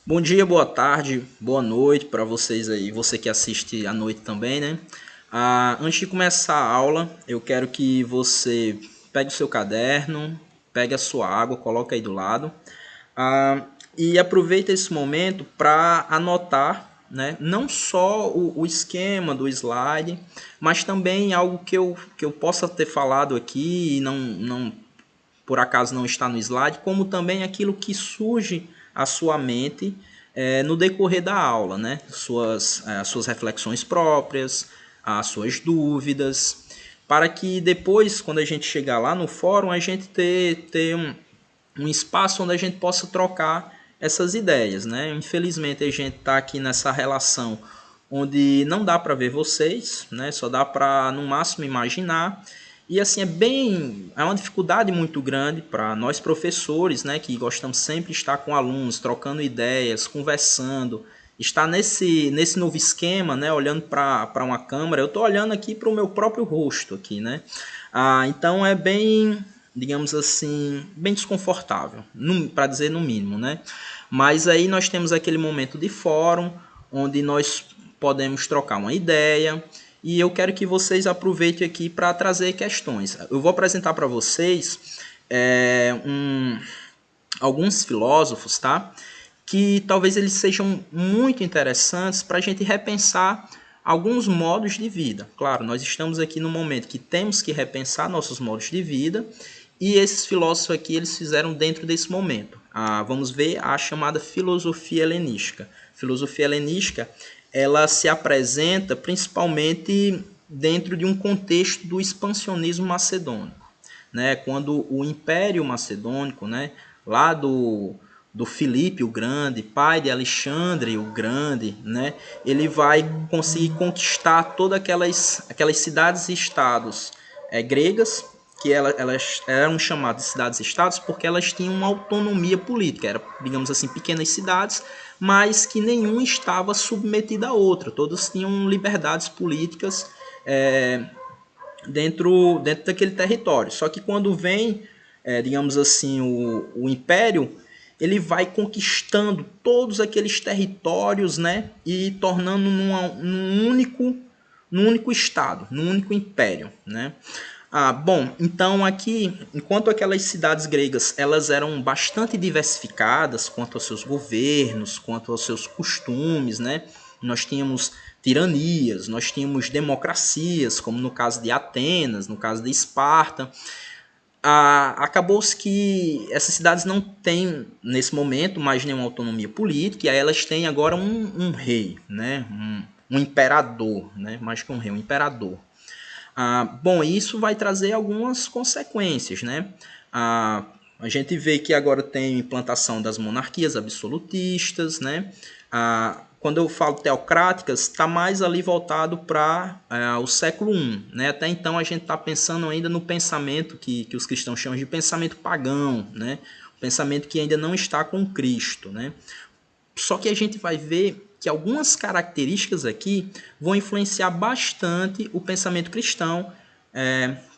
Bom dia, boa tarde, boa noite para vocês aí, você que assiste à noite também, né? Antes de começar a aula, eu quero que você pegue o seu caderno, pegue a sua água, coloque aí do lado, e aproveite esse momento para anotar, né? Não só o esquema do slide, mas também algo que eu possa ter falado aqui e não por acaso não está no slide, como também aquilo que surge à sua mente no decorrer da aula, né? Suas reflexões próprias, as suas dúvidas, para que depois, quando a gente chegar lá no fórum, a gente ter um espaço onde a gente possa trocar essas ideias, né? Infelizmente a gente está aqui nessa relação onde não dá para ver vocês, né? Só dá para no máximo imaginar. E assim é uma dificuldade muito grande para nós professores, né, que gostamos sempre de estar com alunos, trocando ideias, conversando, estar nesse novo esquema, né, olhando para uma câmera. Eu estou olhando aqui para o meu próprio rosto aqui, né? Então é bem, digamos assim, bem desconfortável, para dizer no mínimo, né? Mas aí nós temos aquele momento de fórum onde nós podemos trocar uma ideia e eu quero que vocês aproveitem aqui para trazer questões. Eu vou apresentar para vocês alguns filósofos, tá? Que talvez eles sejam muito interessantes para a gente repensar alguns modos de vida. Claro, nós estamos aqui no momento que temos que repensar nossos modos de vida e esses filósofos aqui eles fizeram dentro desse momento. Vamos ver a chamada filosofia helenística. Filosofia helenística ela se apresenta principalmente dentro de um contexto do expansionismo macedônico, né? Quando o Império Macedônico, né, lá do Filipe o Grande, pai de Alexandre o Grande, né, ele vai conseguir conquistar todas aquelas cidades e estados gregas, que elas eram chamadas de cidades-estados porque elas tinham uma autonomia política, eram, digamos assim, pequenas cidades, mas que nenhum estava submetido a outro, todos tinham liberdades políticas dentro daquele território. Só que quando vem, digamos assim, o Império, ele vai conquistando todos aqueles territórios, né, e tornando num único estado, num único império, né? Bom, então aqui, enquanto aquelas cidades gregas elas eram bastante diversificadas quanto aos seus governos, quanto aos seus costumes, né? Nós tínhamos tiranias, nós tínhamos democracias, como no caso de Atenas, no caso de Esparta. Acabou-se que essas cidades não têm, nesse momento, mais nenhuma autonomia política, e aí elas têm agora um rei, né? Um imperador, né? Mais que um rei, um imperador. Bom, isso vai trazer algumas consequências, né? A gente vê que agora tem implantação das monarquias absolutistas, né? Quando eu falo teocráticas, está mais ali voltado para o século I, né? Até então a gente está pensando ainda no pensamento que os cristãos chamam de pensamento pagão, né? O pensamento que ainda não está com Cristo, né? Só que a gente vai ver que algumas características aqui vão influenciar bastante o pensamento cristão,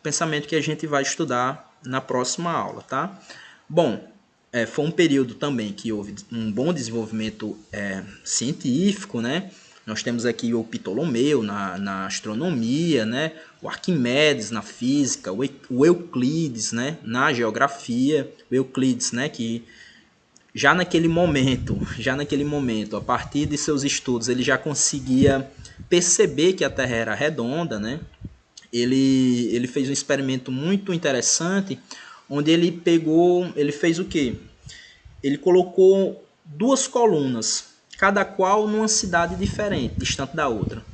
pensamento que a gente vai estudar na próxima aula, tá? Bom, foi um período também que houve um bom desenvolvimento científico, né? Nós temos aqui o Ptolomeu na astronomia, né? O Arquimedes na física, o Euclides, né? Na geografia, o Euclides, né? Que já naquele momento, a partir de seus estudos, ele já conseguia perceber que a Terra era redonda, né? Ele fez um experimento muito interessante, onde ele fez o quê? Ele colocou duas colunas, cada qual numa cidade diferente, distante da outra.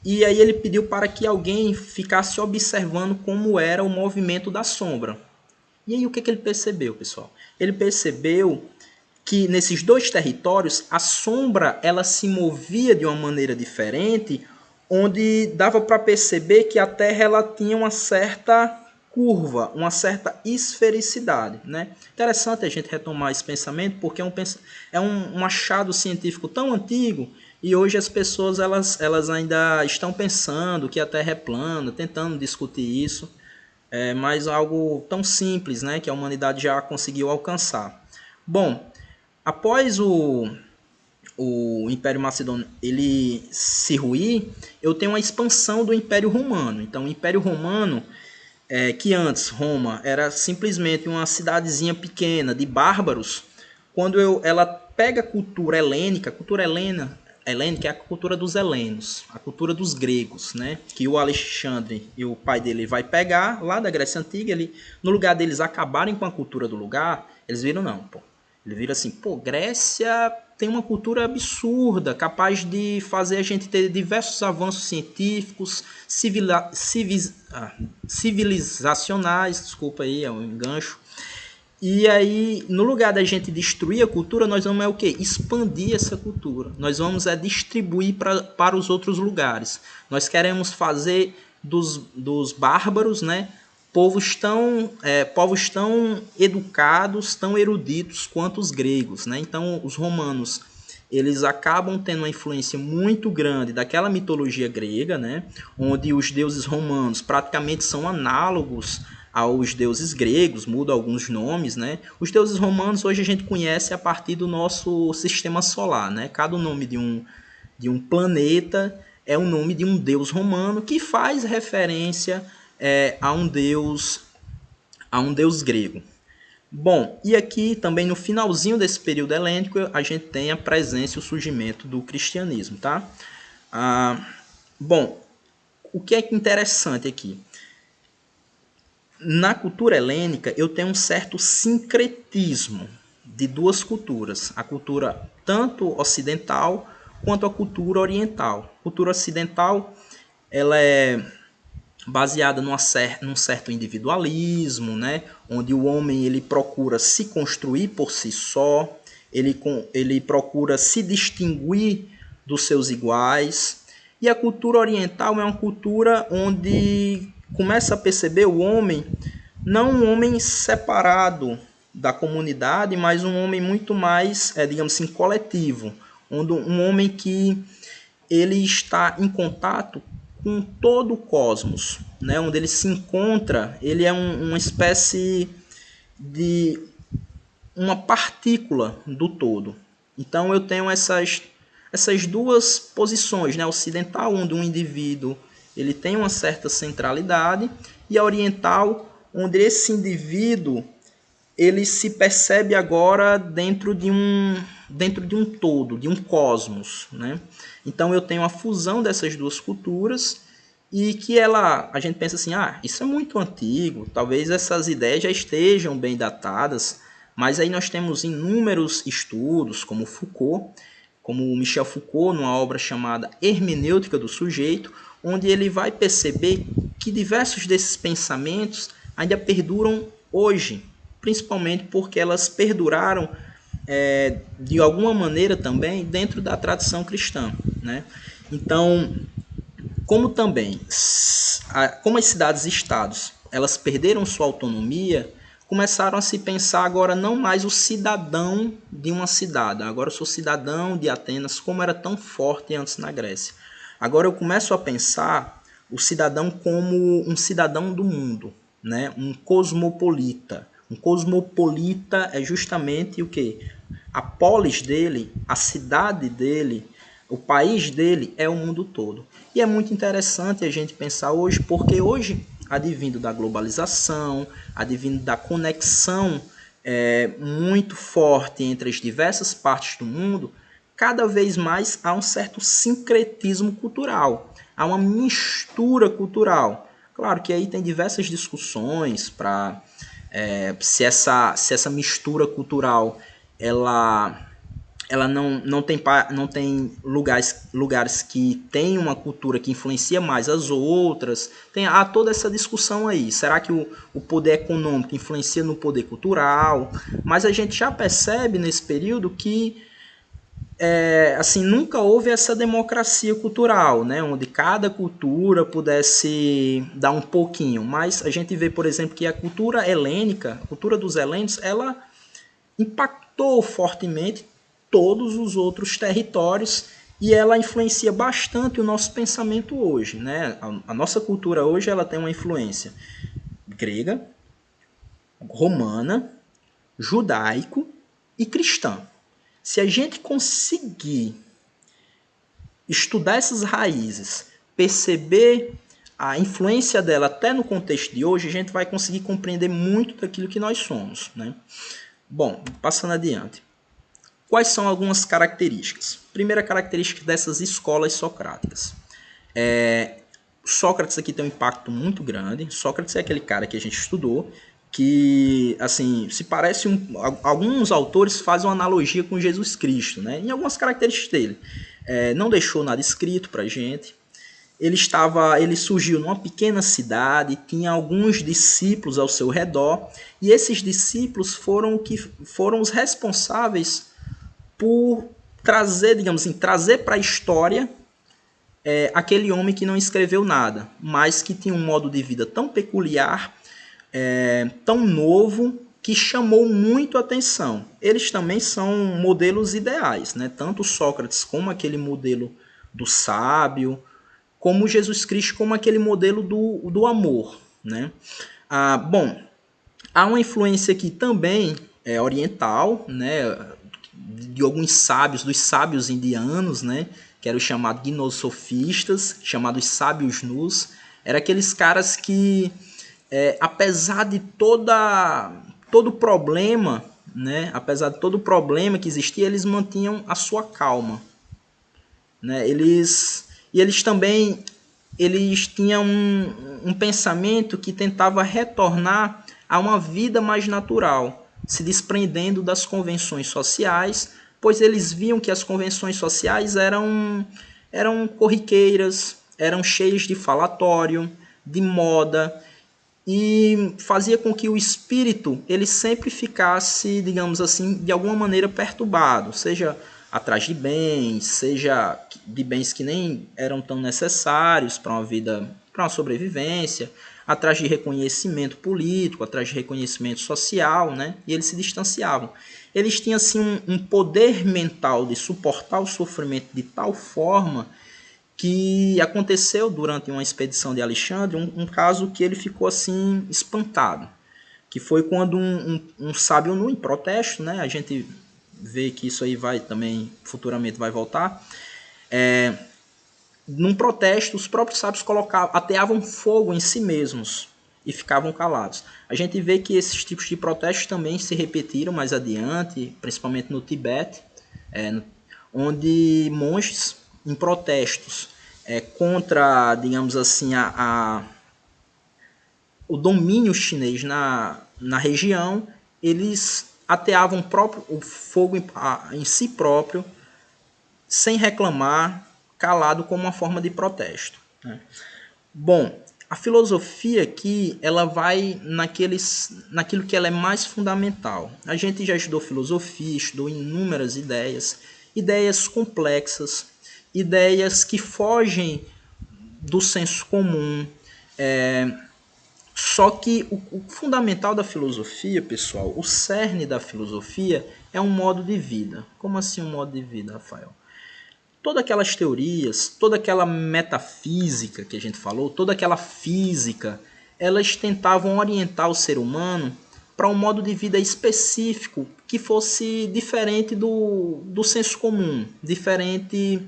E aí ele pediu para que alguém ficasse observando como era o movimento da sombra. E aí o que ele percebeu, pessoal? Ele percebeu que nesses dois territórios a sombra ela se movia de uma maneira diferente, onde dava para perceber que a Terra ela tinha uma certa curva, uma certa esfericidade, né? Interessante a gente retomar esse pensamento porque é um achado científico tão antigo e hoje as pessoas elas ainda estão pensando que a Terra é plana, tentando discutir isso, mas algo tão simples, né, que a humanidade já conseguiu alcançar. Bom, após o Império Macedônio ele se ruir, eu tenho uma expansão do Império Romano. Então, o Império Romano, que antes Roma era simplesmente uma cidadezinha pequena de bárbaros, quando ela pega a cultura helênica, helênica é a cultura dos helenos, a cultura dos gregos, né? Que o Alexandre e o pai dele vai pegar lá da Grécia Antiga, no lugar deles acabarem com a cultura do lugar, eles viram não, pô. Ele vira assim, pô, Grécia tem uma cultura absurda, capaz de fazer a gente ter diversos avanços científicos, civilizacionais, desculpa aí, é um engancho. E aí, no lugar da gente destruir a cultura, nós vamos o quê? Expandir essa cultura. Nós vamos distribuir para os outros lugares. Nós queremos fazer dos bárbaros, né, povos tão educados, tão eruditos quanto os gregos, né? Então, os romanos, eles acabam tendo uma influência muito grande daquela mitologia grega, né? Onde os deuses romanos praticamente são análogos aos deuses gregos, muda alguns nomes, né? Os deuses romanos hoje a gente conhece a partir do nosso sistema solar, né? Cada nome de um planeta é o nome de um deus romano que faz referência a um deus grego. Bom, e aqui também no finalzinho desse período helênico a gente tem a presença e o surgimento do cristianismo, tá? Bom, o que é interessante aqui? Na cultura helênica eu tenho um certo sincretismo de duas culturas, a cultura tanto ocidental quanto a cultura oriental. A cultura ocidental ela é baseada num certo individualismo, né? Onde o homem ele procura se construir por si só, ele procura se distinguir dos seus iguais. E a cultura oriental é uma cultura onde começa a perceber o homem não um homem separado da comunidade, mas um homem muito mais, digamos assim, coletivo, onde um homem que ele está em contato com todo o cosmos, né? Onde ele se encontra, ele é uma espécie de uma partícula do todo. Então eu tenho essas duas posições, né? Ocidental, onde um indivíduo ele tem uma certa centralidade, e a oriental, onde esse indivíduo ele se percebe agora dentro de um todo, de um cosmos, né? Então eu tenho a fusão dessas duas culturas e que a gente pensa assim, isso é muito antigo, talvez essas ideias já estejam bem datadas, mas aí nós temos inúmeros estudos, como Foucault, como Michel Foucault, numa obra chamada Hermenêutica do Sujeito, onde ele vai perceber que diversos desses pensamentos ainda perduram hoje, principalmente porque elas perduraram de alguma maneira também dentro da tradição cristã, né? Então, como as cidades-estados elas perderam sua autonomia, começaram a se pensar agora não mais o cidadão de uma cidade. Agora eu sou cidadão de Atenas, como era tão forte antes na Grécia. Agora eu começo a pensar o cidadão como um cidadão do mundo, né? Um cosmopolita. Um cosmopolita é justamente o quê? A polis dele, a cidade dele, o país dele é o mundo todo. E é muito interessante a gente pensar hoje, porque hoje, advindo da globalização, advindo da conexão muito forte entre as diversas partes do mundo, cada vez mais há um certo sincretismo cultural, há uma mistura cultural. Claro que aí tem diversas discussões para se essa mistura cultural ela não tem lugares que tem uma cultura que influencia mais as outras. Há toda essa discussão aí. Será que o poder econômico influencia no poder cultural? Mas a gente já percebe nesse período que assim, nunca houve essa democracia cultural, né, onde cada cultura pudesse dar um pouquinho. Mas a gente vê, por exemplo, que a cultura helênica, a cultura dos helenos, ela impactou fortemente todos os outros territórios e ela influencia bastante o nosso pensamento hoje, né? A nossa cultura hoje ela tem uma influência grega, romana, judaico e cristã. Se a gente conseguir estudar essas raízes, perceber a influência dela até no contexto de hoje, a gente vai conseguir compreender muito daquilo que nós somos, né? Bom, passando adiante. Quais são algumas características? Primeira característica dessas escolas socráticas. Sócrates aqui tem um impacto muito grande. Sócrates é aquele cara que a gente estudou, que, assim, se parece alguns autores fazem uma analogia com Jesus Cristo, né? Em algumas características dele. Não deixou nada escrito pra gente. Ele surgiu numa pequena cidade, tinha alguns discípulos ao seu redor, e esses discípulos foram os responsáveis por trazer, digamos assim, trazer para a história aquele homem que não escreveu nada, mas que tinha um modo de vida tão peculiar, tão novo, que chamou muito a atenção. Eles também são modelos ideais, né? Tanto Sócrates como aquele modelo do sábio, como Jesus Cristo como aquele modelo do amor, né? Bom, há uma influência aqui também oriental, né? De alguns sábios, dos sábios indianos, né? Que eram os chamados gnosofistas, chamados sábios nus. Eram aqueles caras que, apesar de todo problema, né? Apesar de todo problema que existia, eles mantinham a sua calma, né? Eles também tinham um pensamento que tentava retornar a uma vida mais natural, se desprendendo das convenções sociais, pois eles viam que as convenções sociais eram corriqueiras, eram cheias de falatório, de moda, e fazia com que o espírito ele sempre ficasse, digamos assim, de alguma maneira perturbado, seja atrás de bens, seja de bens que nem eram tão necessários para uma vida, para uma sobrevivência, atrás de reconhecimento político, atrás de reconhecimento social, né? E eles se distanciavam. Eles tinham assim um poder mental de suportar o sofrimento de tal forma que aconteceu durante uma expedição de Alexandre um caso que ele ficou assim espantado, que foi quando um sábio nu, em protesto, né? A gente vê que isso aí vai também futuramente vai voltar. Num protesto, os próprios sábios ateavam fogo em si mesmos e ficavam calados. A gente vê que esses tipos de protestos também se repetiram mais adiante, principalmente no Tibete, onde monges em protestos contra, digamos assim, o domínio chinês na região, eles ateavam o fogo em si próprio, sem reclamar, calado como uma forma de protesto, né? Bom, a filosofia aqui, ela vai naquilo que ela é mais fundamental. A gente já estudou filosofia, estudou inúmeras ideias complexas, ideias que fogem do senso comum. Só que o fundamental da filosofia, pessoal, o cerne da filosofia é um modo de vida. Como assim um modo de vida, Rafael? Todas aquelas teorias, toda aquela metafísica que a gente falou, toda aquela física, elas tentavam orientar o ser humano para um modo de vida específico que fosse diferente do senso comum, diferente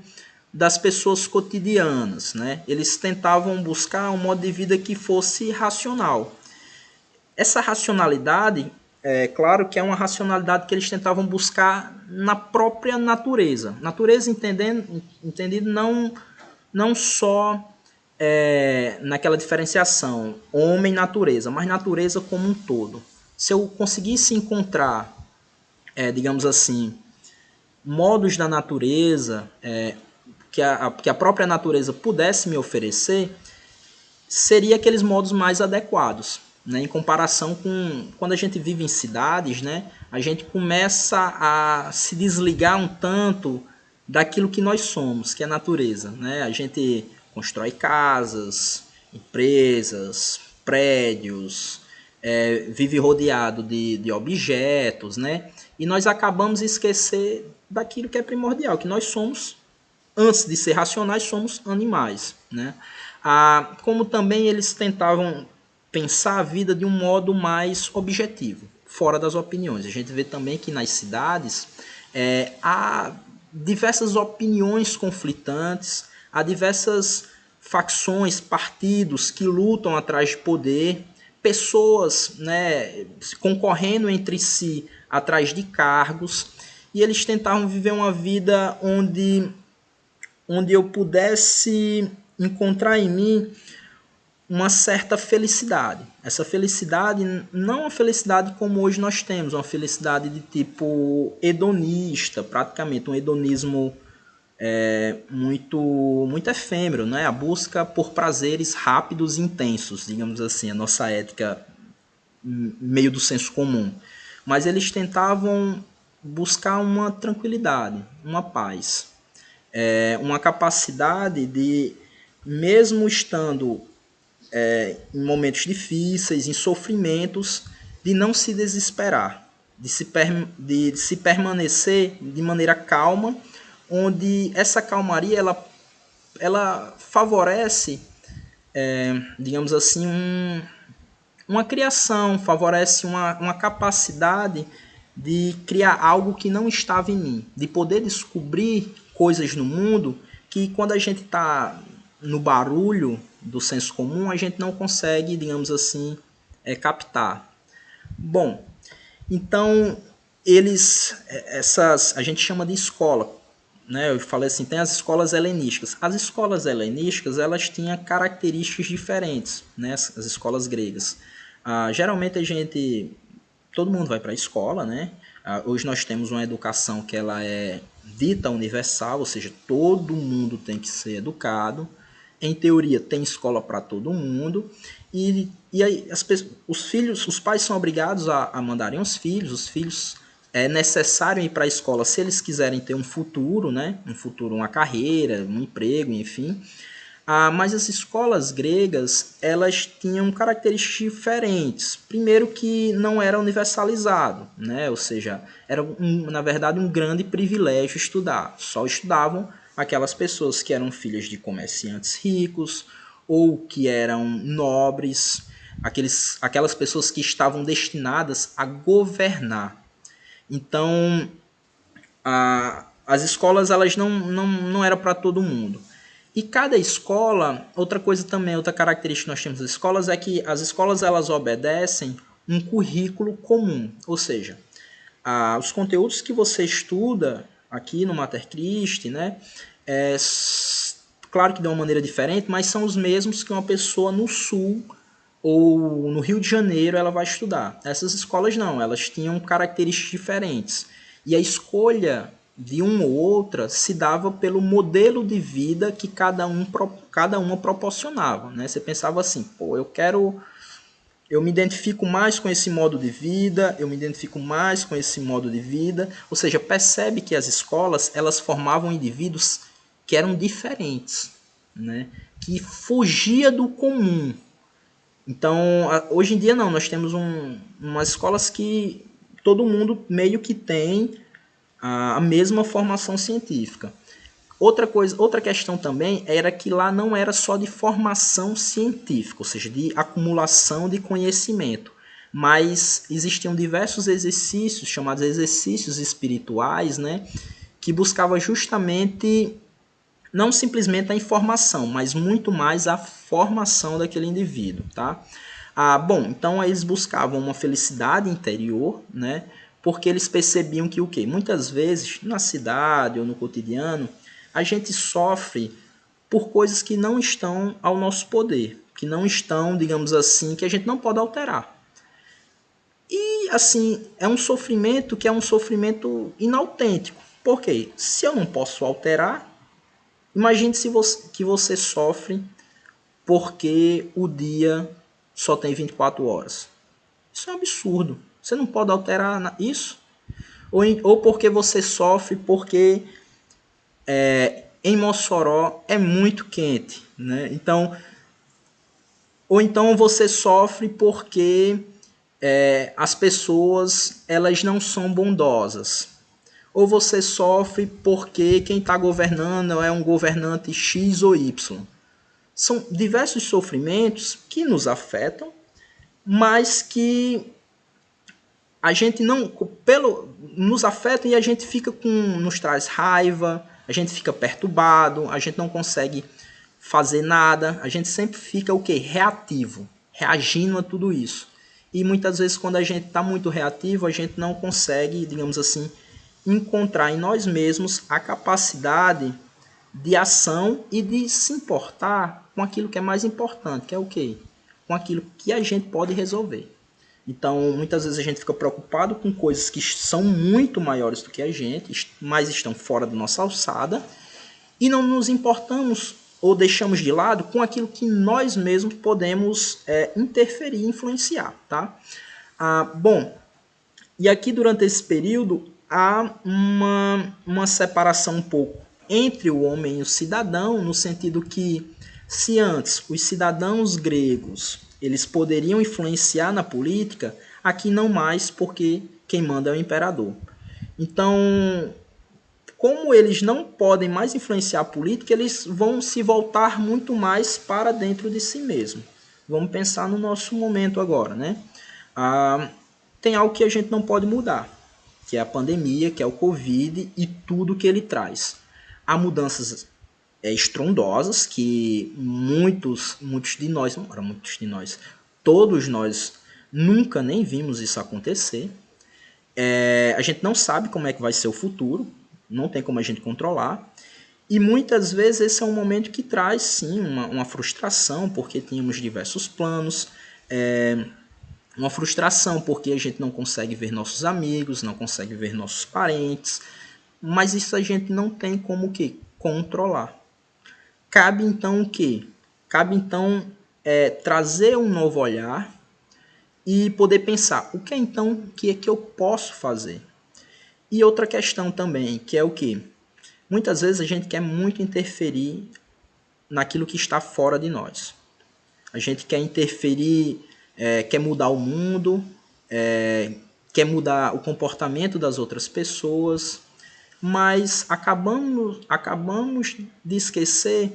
das pessoas cotidianas, né? Eles tentavam buscar um modo de vida que fosse racional. Essa racionalidade, claro que é uma racionalidade que eles tentavam buscar na própria natureza. Natureza entendido não só naquela diferenciação homem-natureza, mas natureza como um todo. Se eu conseguisse encontrar, digamos assim, modos da natureza que a própria natureza pudesse me oferecer, seria aqueles modos mais adequados, né? Em comparação com quando a gente vive em cidades, né? A gente começa a se desligar um tanto daquilo que nós somos, que é a natureza, né? A gente constrói casas, empresas, prédios, vive rodeado de objetos, né? E nós acabamos esquecer daquilo que é primordial, que nós somos, antes de ser racionais, somos animais, né? Como também eles tentavam pensar a vida de um modo mais objetivo, fora das opiniões. A gente vê também que nas cidades Há diversas opiniões conflitantes, há diversas facções, partidos que lutam atrás de poder, pessoas, né, concorrendo entre si atrás de cargos, e eles tentavam viver uma vida onde eu pudesse encontrar em mim uma certa felicidade. Essa felicidade não é uma felicidade como hoje nós temos, uma felicidade de tipo hedonista, praticamente um hedonismo muito efêmero, né? A busca por prazeres rápidos e intensos, digamos assim, a nossa ética meio do senso comum. Mas eles tentavam buscar uma tranquilidade, uma paz, uma capacidade de, mesmo estando em momentos difíceis, em sofrimentos, de não se desesperar, de se permanecer de maneira calma, onde essa calmaria ela favorece, digamos assim, uma criação, favorece uma capacidade de criar algo que não estava em mim, de poder descobrir coisas no mundo que quando a gente está no barulho do senso comum, a gente não consegue, digamos assim, captar. Bom, então a gente chama de escola, né? Eu falei assim, tem as escolas helenísticas. As escolas helenísticas, elas tinham características diferentes, né? As escolas gregas. Geralmente todo mundo vai para a escola, né? Hoje nós temos uma educação que ela é dita universal, ou seja, todo mundo tem que ser educado. Em teoria, tem escola para todo mundo. E aí os pais são obrigados a mandarem os filhos é necessário ir para a escola se eles quiserem ter um futuro, né? Um futuro, uma carreira, um emprego, enfim. Mas as escolas gregas, elas tinham características diferentes. Primeiro que não era universalizado, né? Ou seja, era na verdade um grande privilégio estudar. Só estudavam aquelas pessoas que eram filhas de comerciantes ricos ou que eram nobres, aquelas pessoas que estavam destinadas a governar. Então, as escolas elas não eram para todo mundo. E cada escola, outra coisa também, outra característica que nós temos das escolas é que as escolas elas obedecem um currículo comum, ou seja, os conteúdos que você estuda aqui no Mater Christi, né, claro que de uma maneira diferente, mas são os mesmos que uma pessoa no Sul ou no Rio de Janeiro ela vai estudar. Essas escolas não, elas tinham características diferentes. E a escolha de uma ou outra se dava pelo modelo de vida que cada uma proporcionava, né? Você pensava assim, pô, eu me identifico mais com esse modo de vida, eu me identifico mais com esse modo de vida. Ou seja, percebe que as escolas elas formavam indivíduos que eram diferentes, né? Que fugia do comum. Então, hoje em dia não, nós temos umas escolas que todo mundo meio que tem a mesma formação científica. Outra questão também era que lá não era só de formação científica, ou seja, de acumulação de conhecimento, mas existiam diversos exercícios, chamados exercícios espirituais, né, que buscava justamente não simplesmente a informação, mas muito mais a formação daquele indivíduo, tá? Bom, então eles buscavam uma felicidade interior, né? Porque eles percebiam que o quê? Muitas vezes, na cidade ou no cotidiano, a gente sofre por coisas que não estão ao nosso poder, que não estão, digamos assim, que a gente não pode alterar. E, assim, é um sofrimento que é um sofrimento inautêntico. Por quê? Se eu não posso alterar, imagine que você sofre porque o dia só tem 24 horas. Isso é um absurdo. Você não pode alterar isso. Ou porque você sofre porque em Mossoró é muito quente, né? Ou então você sofre porque as pessoas elas não são bondosas. Ou você sofre porque quem está governando é um governante X ou Y. São diversos sofrimentos que nos afetam, mas que a gente não nos afeta e a gente fica nos traz raiva, a gente fica perturbado, a gente não consegue fazer nada, a gente sempre fica o quê? Reativo, reagindo a tudo isso. E muitas vezes quando a gente está muito reativo, a gente não consegue, digamos assim, encontrar em nós mesmos a capacidade de ação e de se importar com aquilo que é mais importante, que é o quê? Com aquilo que a gente pode resolver. Então, muitas vezes a gente fica preocupado com coisas que são muito maiores do que a gente, mas estão fora da nossa alçada, e não nos importamos ou deixamos de lado com aquilo que nós mesmos podemos interferir, influenciar, tá? Bom, e aqui durante esse período há uma separação um pouco entre o homem e o cidadão, no sentido que se antes os cidadãos gregos eles poderiam influenciar na política, aqui não mais, porque quem manda é o imperador. Então, como eles não podem mais influenciar a política, eles vão se voltar muito mais para dentro de si mesmo. Vamos pensar no nosso momento agora, né? Tem algo que a gente não pode mudar, que é a pandemia, que é o Covid e tudo que ele traz. Há mudanças estrondosas que muitos de nós, todos nós nunca nem vimos isso acontecer. A gente não sabe como é que vai ser o futuro, não tem como a gente controlar. E muitas vezes esse é um momento que traz sim uma frustração, porque tínhamos diversos planos, uma frustração porque a gente não consegue ver nossos amigos, não consegue ver nossos parentes, mas isso a gente não tem como o quê? Controlar. Cabe então o quê? Cabe então trazer um novo olhar e poder pensar o que é então que eu posso fazer. E outra questão também, que é o quê? Muitas vezes a gente quer muito interferir naquilo que está fora de nós. A gente quer interferir, quer mudar o mundo, quer mudar o comportamento das outras pessoas, mas acabamos de esquecer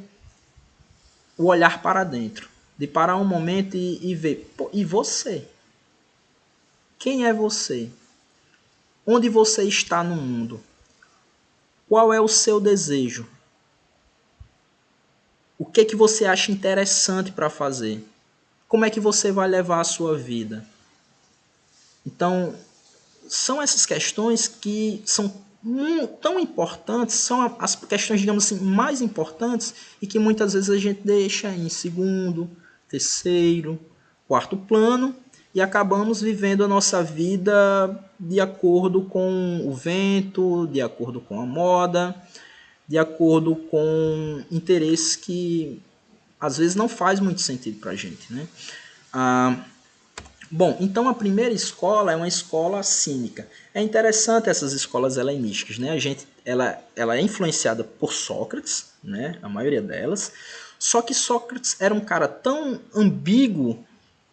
o olhar para dentro, de parar um momento e ver, pô, e você? Quem é você? Onde você está no mundo? Qual é o seu desejo? O que que você acha interessante para fazer? Como é que você vai levar a sua vida? Então, são essas questões que são tão importantes, são as questões, digamos assim, mais importantes e que muitas vezes a gente deixa em segundo, terceiro, quarto plano e acabamos vivendo a nossa vida de acordo com o vento, de acordo com a moda, de acordo com interesses que às vezes não faz muito sentido para a gente, né? Bom, então a primeira escola é uma escola cínica. É interessante essas escolas helenísticas, né? Ela é influenciada por Sócrates, né? A maioria delas. Só que Sócrates era um cara tão ambíguo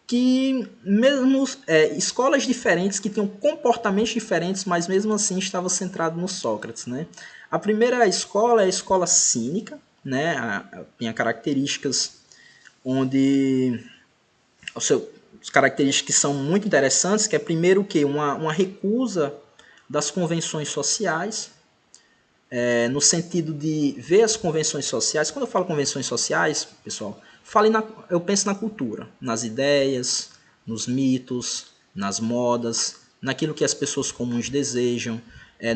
que mesmo escolas diferentes que tinham comportamentos diferentes, mas mesmo assim estava centrado no Sócrates, né? A primeira escola é a escola cínica, né? Tinha características onde as características que são muito interessantes, que é primeiro que uma recusa das convenções sociais, no sentido de ver as convenções sociais. Quando eu falo convenções sociais, pessoal, eu penso na cultura, nas ideias, nos mitos, nas modas, naquilo que as pessoas comuns desejam,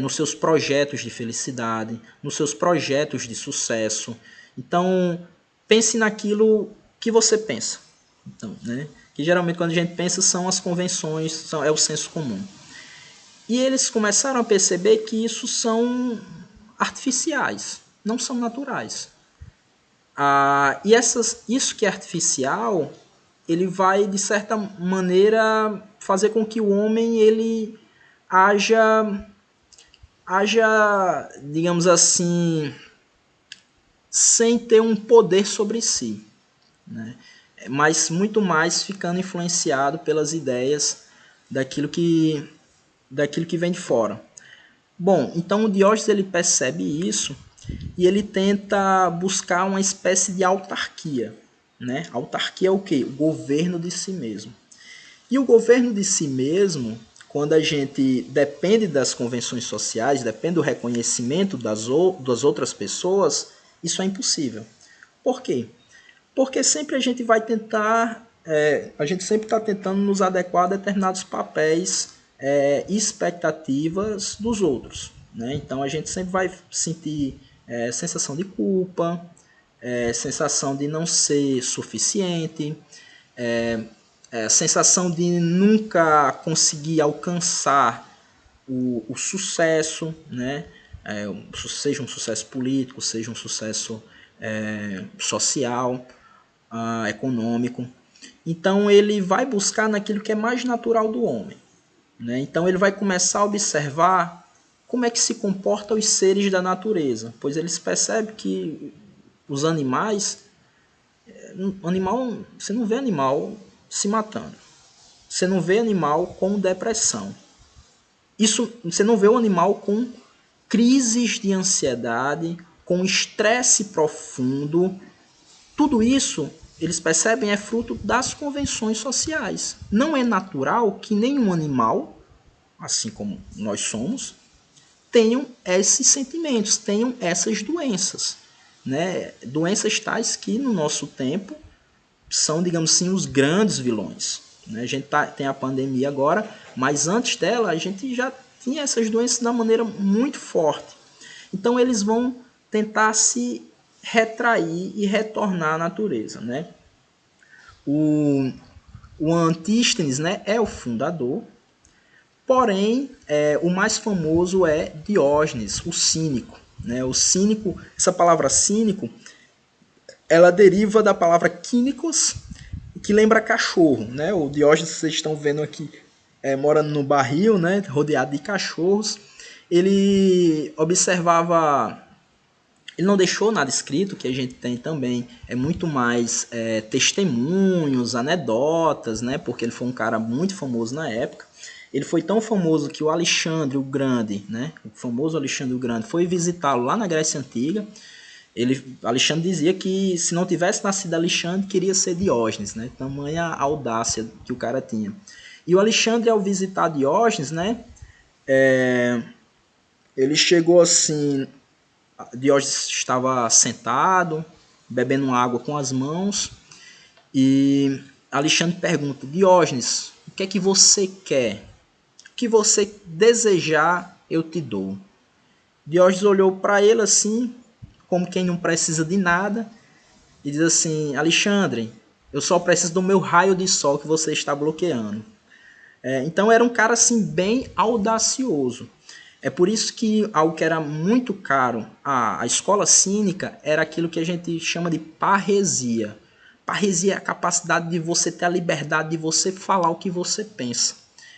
nos seus projetos de felicidade, nos seus projetos de sucesso. Então, pense naquilo que você pensa. Então, né? Que geralmente quando a gente pensa são as convenções, é o senso comum. E eles começaram a perceber que isso são artificiais, não são naturais. E isso que é artificial, ele vai de certa maneira fazer com que o homem ele haja, digamos assim, sem ter um poder sobre si, né? Mas muito mais ficando influenciado pelas ideias daquilo que vem de fora. Bom, então o Diógenes ele percebe isso e ele tenta buscar uma espécie de autarquia, né? Autarquia é o quê? O governo de si mesmo. E o governo de si mesmo quando a gente depende das convenções sociais, depende do reconhecimento das outras pessoas, isso é impossível. Por quê? Porque sempre a gente vai tentar, a gente sempre está tentando nos adequar a determinados papéis e expectativas dos outros. Né? Então a gente sempre vai sentir sensação de culpa, sensação de não ser suficiente, sensação de nunca conseguir alcançar o sucesso, né? Seja um sucesso político, seja um sucesso social, econômico. Então ele vai buscar naquilo que é mais natural do homem. Né? Então ele vai começar a observar como é que se comportam os seres da natureza, pois ele percebe que os animais, você não vê animal se matando, você não vê animal com depressão, você não vê o animal com crises de ansiedade, com estresse profundo. Tudo isso, eles percebem, é fruto das convenções sociais. Não é natural que nenhum animal, assim como nós somos, tenham esses sentimentos, tenham essas doenças. Né? Doenças tais que, no nosso tempo, são, digamos assim, os grandes vilões. Né? A gente tem a pandemia agora, mas antes dela a gente já tinha essas doenças de uma maneira muito forte. Então eles vão tentar se retrair e retornar à natureza. Né? O Antístenes, né, é o fundador, porém o mais famoso é Diógenes, o cínico. Né? O cínico, essa palavra cínico, ela deriva da palavra quínicos, que lembra cachorro. Né? O Diógenes, vocês estão vendo aqui, morando no barril, né, rodeado de cachorros. Ele observava, ele não deixou nada escrito, que a gente tem também é muito mais testemunhos, anedotas, né, porque ele foi um cara muito famoso na época. Ele foi tão famoso que o Alexandre o Grande, né, o famoso Alexandre o Grande, foi visitá-lo lá na Grécia Antiga. Alexandre dizia que se não tivesse nascido Alexandre, queria ser Diógenes, né, tamanha audácia que o cara tinha. E o Alexandre, ao visitar Diógenes, né, ele chegou assim, Diógenes estava sentado, bebendo água com as mãos, e Alexandre pergunta: Diógenes, o que é que você quer? O que você desejar, eu te dou. Diógenes olhou para ele assim, como quem não precisa de nada, e diz assim: Alexandre, eu só preciso do meu raio de sol que você está bloqueando. Então era um cara assim bem audacioso. É por isso que algo que era muito caro à escola cínica era aquilo que a gente chama de parresia. Parresia é a capacidade de você ter a liberdade de você falar o que você pensa.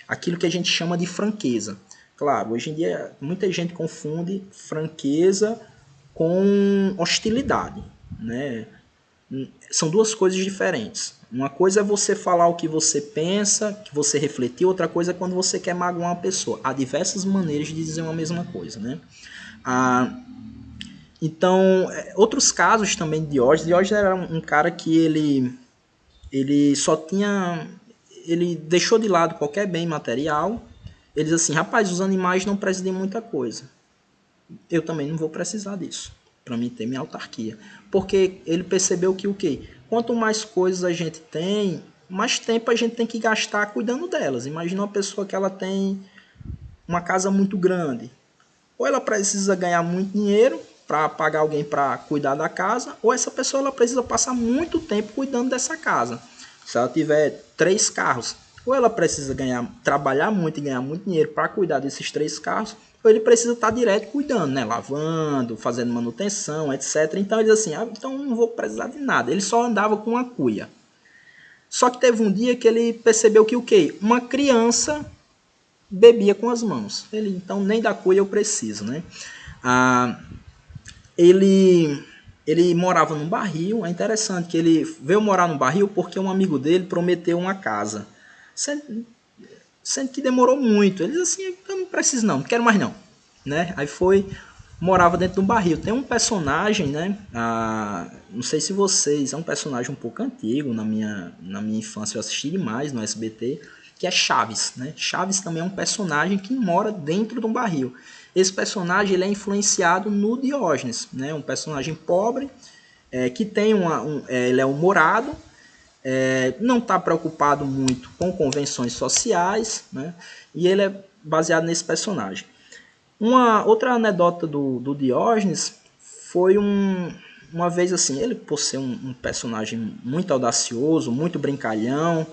Aquilo que a gente chama de franqueza. Claro, hoje em dia muita gente confunde franqueza com hostilidade, né? São duas coisas diferentes. Uma coisa é você falar o que você pensa, que você refletir, outra coisa é quando você quer magoar uma pessoa. Há diversas maneiras de dizer uma mesma coisa, né? Então, outros casos também de Diógenes. Diógenes era um cara que ele só tinha... Ele deixou de lado qualquer bem material. Ele diz assim: rapaz, os animais não precisam de muita coisa. Eu também não vou precisar disso, para mim ter minha autarquia. Porque ele percebeu que o quê? Quanto mais coisas a gente tem, mais tempo a gente tem que gastar cuidando delas. Imagina uma pessoa que ela tem uma casa muito grande. Ou ela precisa ganhar muito dinheiro para pagar alguém para cuidar da casa, ou essa pessoa ela precisa passar muito tempo cuidando dessa casa. Se ela tiver 3 carros, ou ela precisa trabalhar muito e ganhar muito dinheiro para cuidar desses 3 carros, ou ele precisa estar direto cuidando, né? Lavando, fazendo manutenção, etc. Então ele diz assim: então não vou precisar de nada. Ele só andava com uma cuia. Só que teve um dia que ele percebeu que o quê? Uma criança bebia com as mãos. Ele, então, nem da cuia eu preciso, né? Ele morava num barril. É interessante que ele veio morar num barril porque um amigo dele prometeu uma casa. Sendo que demorou muito. Ele disse assim: eu não preciso não quero mais não. Né? Aí morava dentro de um barril. Tem um personagem, né? Não sei se vocês... É um personagem um pouco antigo. Na minha infância eu assisti demais no SBT. que é Chaves, né? Chaves também é um personagem que mora dentro de um barril. Esse personagem ele é influenciado no Diógenes, né? Um personagem pobre, que tem ele é humorado, não está preocupado muito com convenções sociais, né? E ele é baseado nesse personagem. Uma outra anedota do Diógenes foi uma vez assim, ele por ser um personagem muito audacioso, muito brincalhão,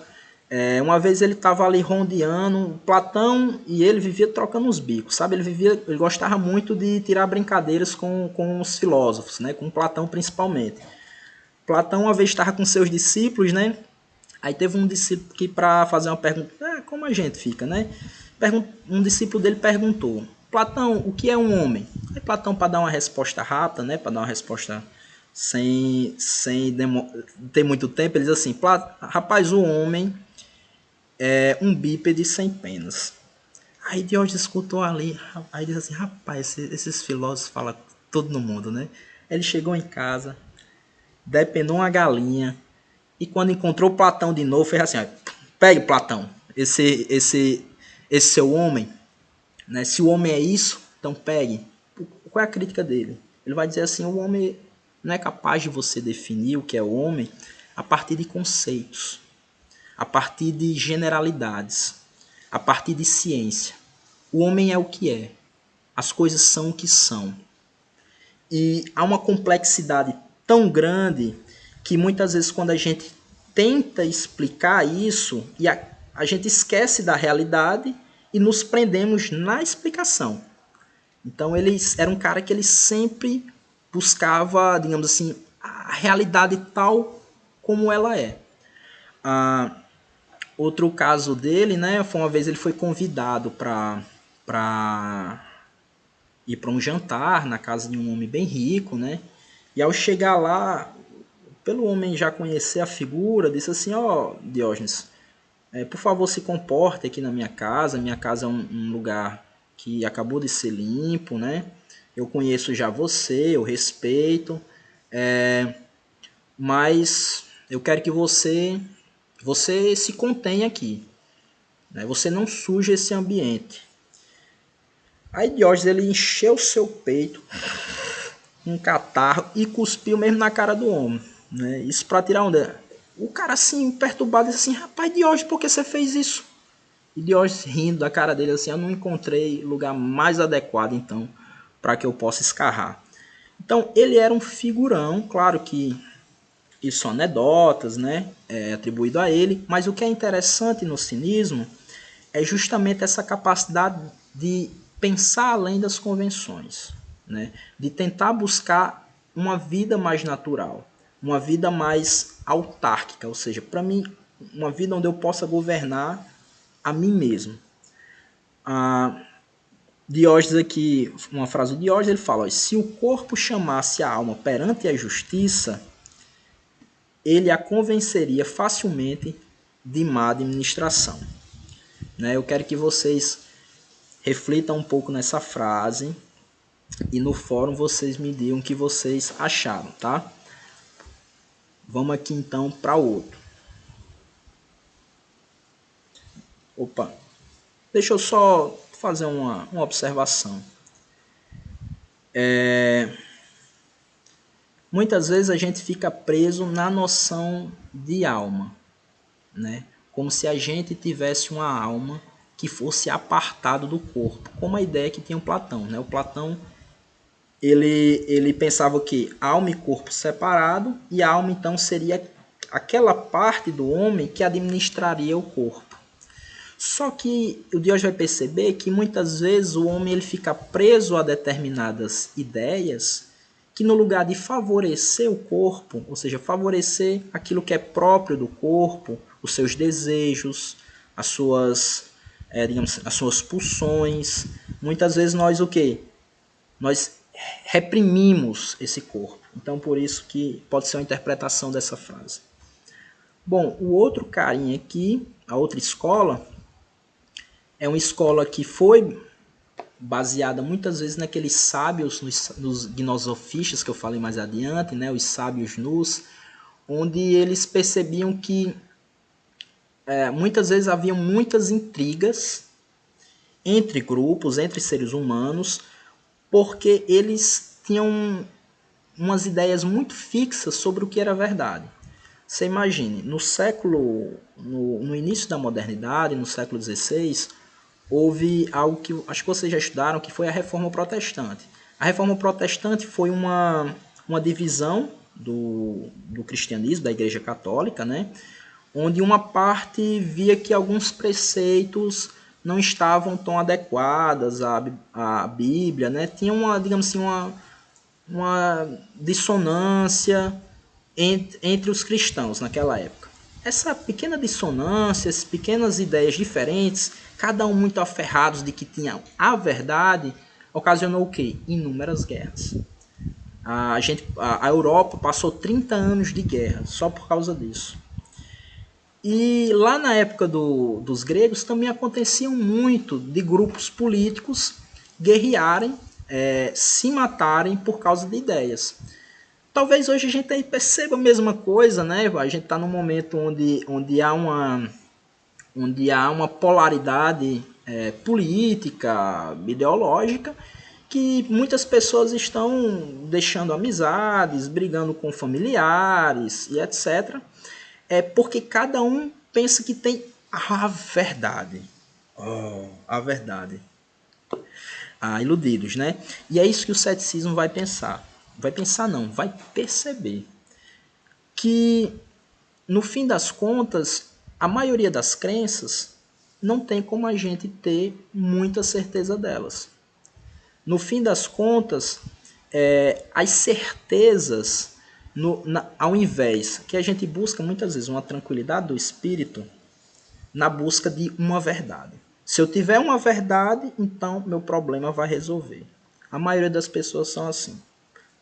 uma vez ele estava ali rondeando, Platão e ele vivia trocando os bicos, sabe? Ele gostava muito de tirar brincadeiras com os filósofos, né? Com Platão principalmente. Platão uma vez estava com seus discípulos, né? Aí teve um discípulo que para fazer uma pergunta, como a gente fica, né? Um discípulo dele perguntou: Platão, o que é um homem? Aí Platão, para dar uma resposta rápida, né? Para dar uma resposta sem ter muito tempo, ele diz assim: rapaz, o homem é um bípede sem penas. Aí Diógenes escutou ali, aí diz assim: rapaz, esses filósofos falam todo no mundo, né? Ele chegou em casa, depenou uma galinha, e quando encontrou Platão de novo, fez assim: ó, pegue Platão, esse seu homem, né? Se o homem é isso, então pegue. Qual é a crítica dele? Ele vai dizer assim: o homem não é capaz de você definir o que é o homem a partir de conceitos, a partir de generalidades, a partir de ciência. O homem é o que é, as coisas são o que são. E há uma complexidade tão grande que muitas vezes quando a gente tenta explicar isso, e a gente esquece da realidade e nos prendemos na explicação. Então ele era um cara que ele sempre buscava, digamos assim, a realidade tal como ela é. Outro caso dele, né, foi uma vez ele foi convidado para ir para um jantar na casa de um homem bem rico, né? E ao chegar lá, pelo homem já conhecer a figura, disse assim: ó, Diógenes, por favor se comporte aqui na minha casa. Minha casa é um lugar que acabou de ser limpo, né? Eu conheço já você, eu respeito, mas eu quero que você se contenha aqui, né? Você não suje esse ambiente. Aí Diógenes ele encheu seu peito, um catarro, e cuspiu mesmo na cara do homem, né? Isso para tirar onda. O cara assim, perturbado, disse assim: rapaz, Diógenes, por que você fez isso? E Diógenes rindo da cara dele assim: eu não encontrei lugar mais adequado então para que eu possa escarrar. Então ele era um figurão, claro que isso são anedotas, né? Atribuído a ele, mas o que é interessante no cinismo é justamente essa capacidade de pensar além das convenções, né? De tentar buscar uma vida mais natural, uma vida mais autárquica, ou seja, para mim, uma vida onde eu possa governar a mim mesmo. Diógenes aqui, uma frase do Diógenes, ele fala: se o corpo chamasse a alma perante a justiça, ele a convenceria facilmente de má administração. Né? Eu quero que vocês reflitam um pouco nessa frase e no fórum vocês me digam o que vocês acharam, tá? Vamos aqui então para outro. Opa, deixa eu só fazer uma observação. Muitas vezes a gente fica preso na noção de alma, né? Como se a gente tivesse uma alma que fosse apartado do corpo, como a ideia que tinha o Platão, né? O Platão ele pensava que alma e corpo separado, e a alma então seria aquela parte do homem que administraria o corpo. Só que o Diógenes vai perceber que muitas vezes o homem ele fica preso a determinadas ideias que, no lugar de favorecer o corpo, ou seja, favorecer aquilo que é próprio do corpo, os seus desejos, as suas, digamos, as suas pulsões, muitas vezes nós o quê? Nós reprimimos esse corpo. Então, por isso que pode ser uma interpretação dessa frase. Bom, o outro carinha aqui, a outra escola, é uma escola que foi baseada muitas vezes naqueles sábios, nos gnosofistas que eu falei mais adiante, né, os sábios nus, onde eles percebiam que muitas vezes havia muitas intrigas entre grupos, entre seres humanos, porque eles tinham umas ideias muito fixas sobre o que era verdade. Você imagine, no início da modernidade, no século XVI, houve algo que acho que vocês já estudaram, que foi a Reforma Protestante. A Reforma Protestante foi uma divisão do cristianismo, da Igreja Católica, né? Onde uma parte via que alguns preceitos não estavam tão adequadas à Bíblia, né? Tinha digamos assim, uma dissonância entre os cristãos naquela época. Essa pequena dissonância, essas pequenas ideias diferentes, cada um muito aferrados de que tinham a verdade, ocasionou o quê? Inúmeras guerras. A Europa passou 30 anos de guerra só por causa disso. E lá na época dos gregos também aconteciam muito de grupos políticos guerrearem, se matarem por causa de ideias. Talvez hoje a gente aí perceba a mesma coisa, né? A gente está num momento onde há uma polaridade política, ideológica, que muitas pessoas estão deixando amizades, brigando com familiares e etc. Porque cada um pensa que tem a verdade. A verdade. Iludidos, né? E é isso que o ceticismo vai pensar. Vai pensar não, vai perceber que, no fim das contas, a maioria das crenças não tem como a gente ter muita certeza delas. No fim das contas, as certezas, ao invés que a gente busca muitas vezes uma tranquilidade do espírito, na busca de uma verdade. Se eu tiver uma verdade, então meu problema vai resolver. A maioria das pessoas são assim.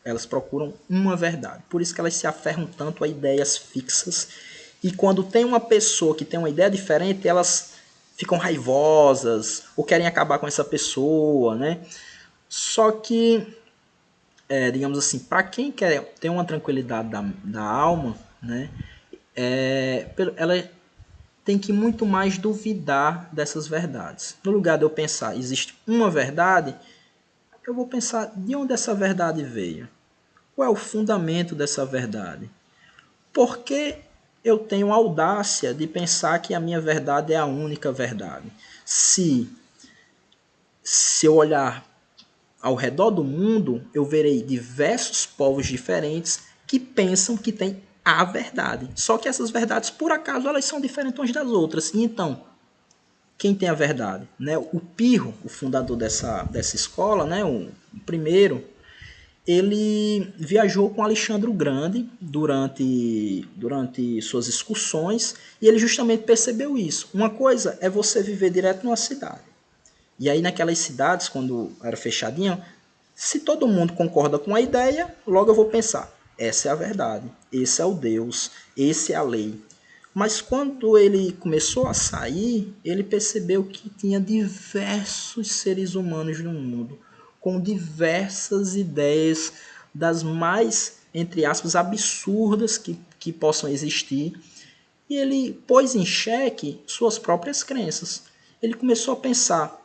Elas procuram uma verdade. Por isso que elas se aferram tanto a ideias fixas. E quando tem uma pessoa que tem uma ideia diferente, elas ficam raivosas ou querem acabar com essa pessoa, né? Só que, digamos assim, para quem quer ter uma tranquilidade da alma, né? Ela tem que muito mais duvidar dessas verdades. No lugar de eu pensar, existe uma verdade, eu vou pensar de onde essa verdade veio. Qual é o fundamento dessa verdade? Por que eu tenho audácia de pensar que a minha verdade é a única verdade? Se eu olhar ao redor do mundo, eu verei diversos povos diferentes que pensam que têm a verdade. Só que essas verdades, por acaso, elas são diferentes umas das outras. E então, quem tem a verdade? Né? O Pirro, o fundador dessa escola, né? o primeiro, ele viajou com Alexandre o Grande durante suas excursões e ele justamente percebeu isso. Uma coisa é você viver direto numa cidade. E aí naquelas cidades, quando era fechadinha, se todo mundo concorda com a ideia, logo eu vou pensar, essa é a verdade, esse é o Deus, esse é a lei. Mas quando ele começou a sair, ele percebeu que tinha diversos seres humanos no mundo, com diversas ideias das mais, entre aspas, absurdas que possam existir. E ele pôs em xeque suas próprias crenças. Ele começou a pensar,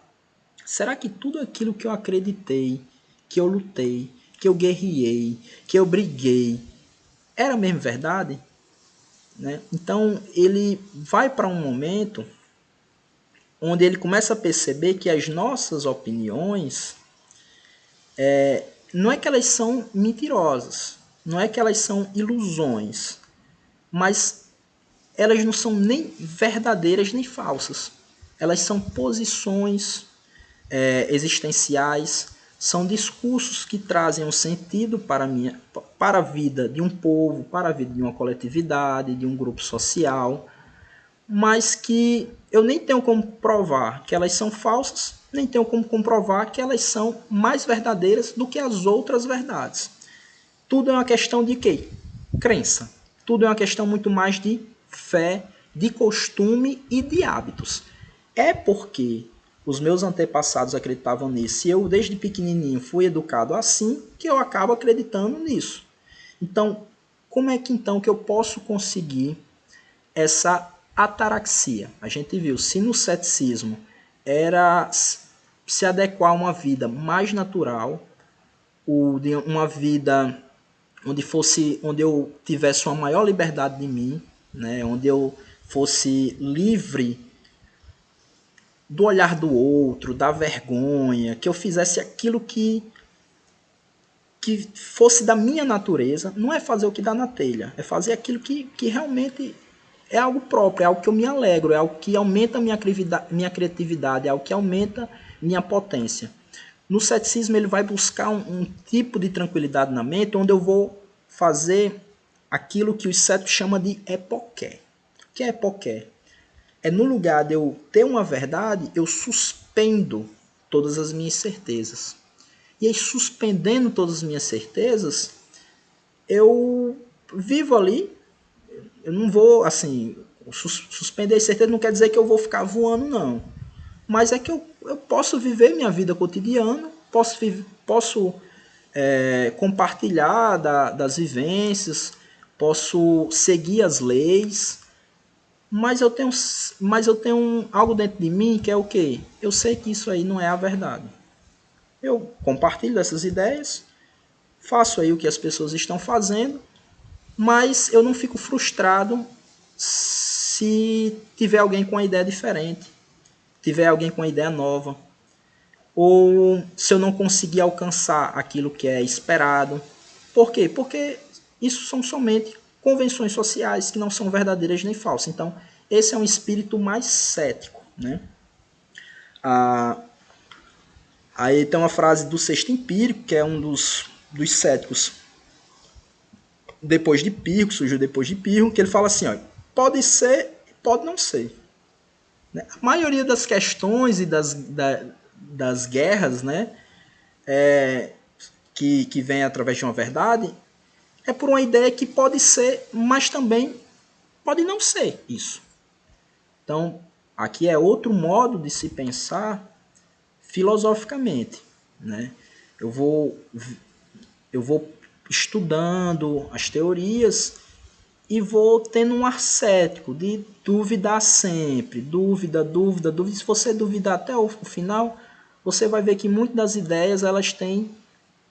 será que tudo aquilo que eu acreditei, que eu lutei, que eu guerriei, que eu briguei, era mesmo verdade? Né? Então ele vai para um momento onde ele começa a perceber que as nossas opiniões não é que elas são mentirosas, não é que elas são ilusões, mas elas não são nem verdadeiras nem falsas. Elas são posições existenciais, são discursos que trazem um sentido para a vida de um povo, para a vida de uma coletividade, de um grupo social, mas que eu nem tenho como provar que elas são falsas, nem tenho como comprovar que elas são mais verdadeiras do que as outras verdades. Tudo é uma questão de quê? Crença. Tudo é uma questão muito mais de fé, de costume e de hábitos. É porque os meus antepassados acreditavam nisso e eu desde pequenininho fui educado assim que eu acabo acreditando nisso. Então, como é que então que eu posso conseguir essa ataraxia. A gente viu, se no ceticismo era se adequar a uma vida mais natural, uma vida onde eu tivesse uma maior liberdade de mim, né, onde eu fosse livre do olhar do outro, da vergonha, que eu fizesse aquilo que fosse da minha natureza. Não é fazer o que dá na telha, é fazer aquilo que realmente é algo próprio, é algo que eu me alegro, é algo que aumenta minha criatividade, é algo que aumenta minha potência. No ceticismo ele vai buscar um tipo de tranquilidade na mente, onde eu vou fazer aquilo que os céticos chamam de epoqué. O que é epoqué? É no lugar de eu ter uma verdade, eu suspendo todas as minhas certezas. E aí, suspendendo todas as minhas certezas, eu vivo ali. Eu não vou, assim, suspender as certezas não quer dizer que eu vou ficar voando, não. Mas é que eu posso viver minha vida cotidiana, posso compartilhar das vivências, posso seguir as leis, mas eu tenho algo dentro de mim que é o quê? Eu sei que isso aí não é a verdade. Eu compartilho essas ideias, faço aí o que as pessoas estão fazendo, mas eu não fico frustrado se tiver alguém com uma ideia diferente, tiver alguém com uma ideia nova, ou se eu não conseguir alcançar aquilo que é esperado. Por quê? Porque isso são somente convenções sociais que não são verdadeiras nem falsas. Então, esse é um espírito mais cético, né? Aí tem uma frase do Sexto Empírico, que é um dos céticos depois de Pirro, surgiu depois de Pirro, que ele fala assim, ó, pode ser, pode não ser. A maioria das questões e das guerras, né, que vem através de uma verdade, é por uma ideia que pode ser, mas também pode não ser isso. Então, aqui é outro modo de se pensar filosoficamente, né? Eu vou estudando as teorias e vou tendo um ar cético de duvidar sempre, dúvida. Se você duvidar até o final, você vai ver que muitas das ideias elas têm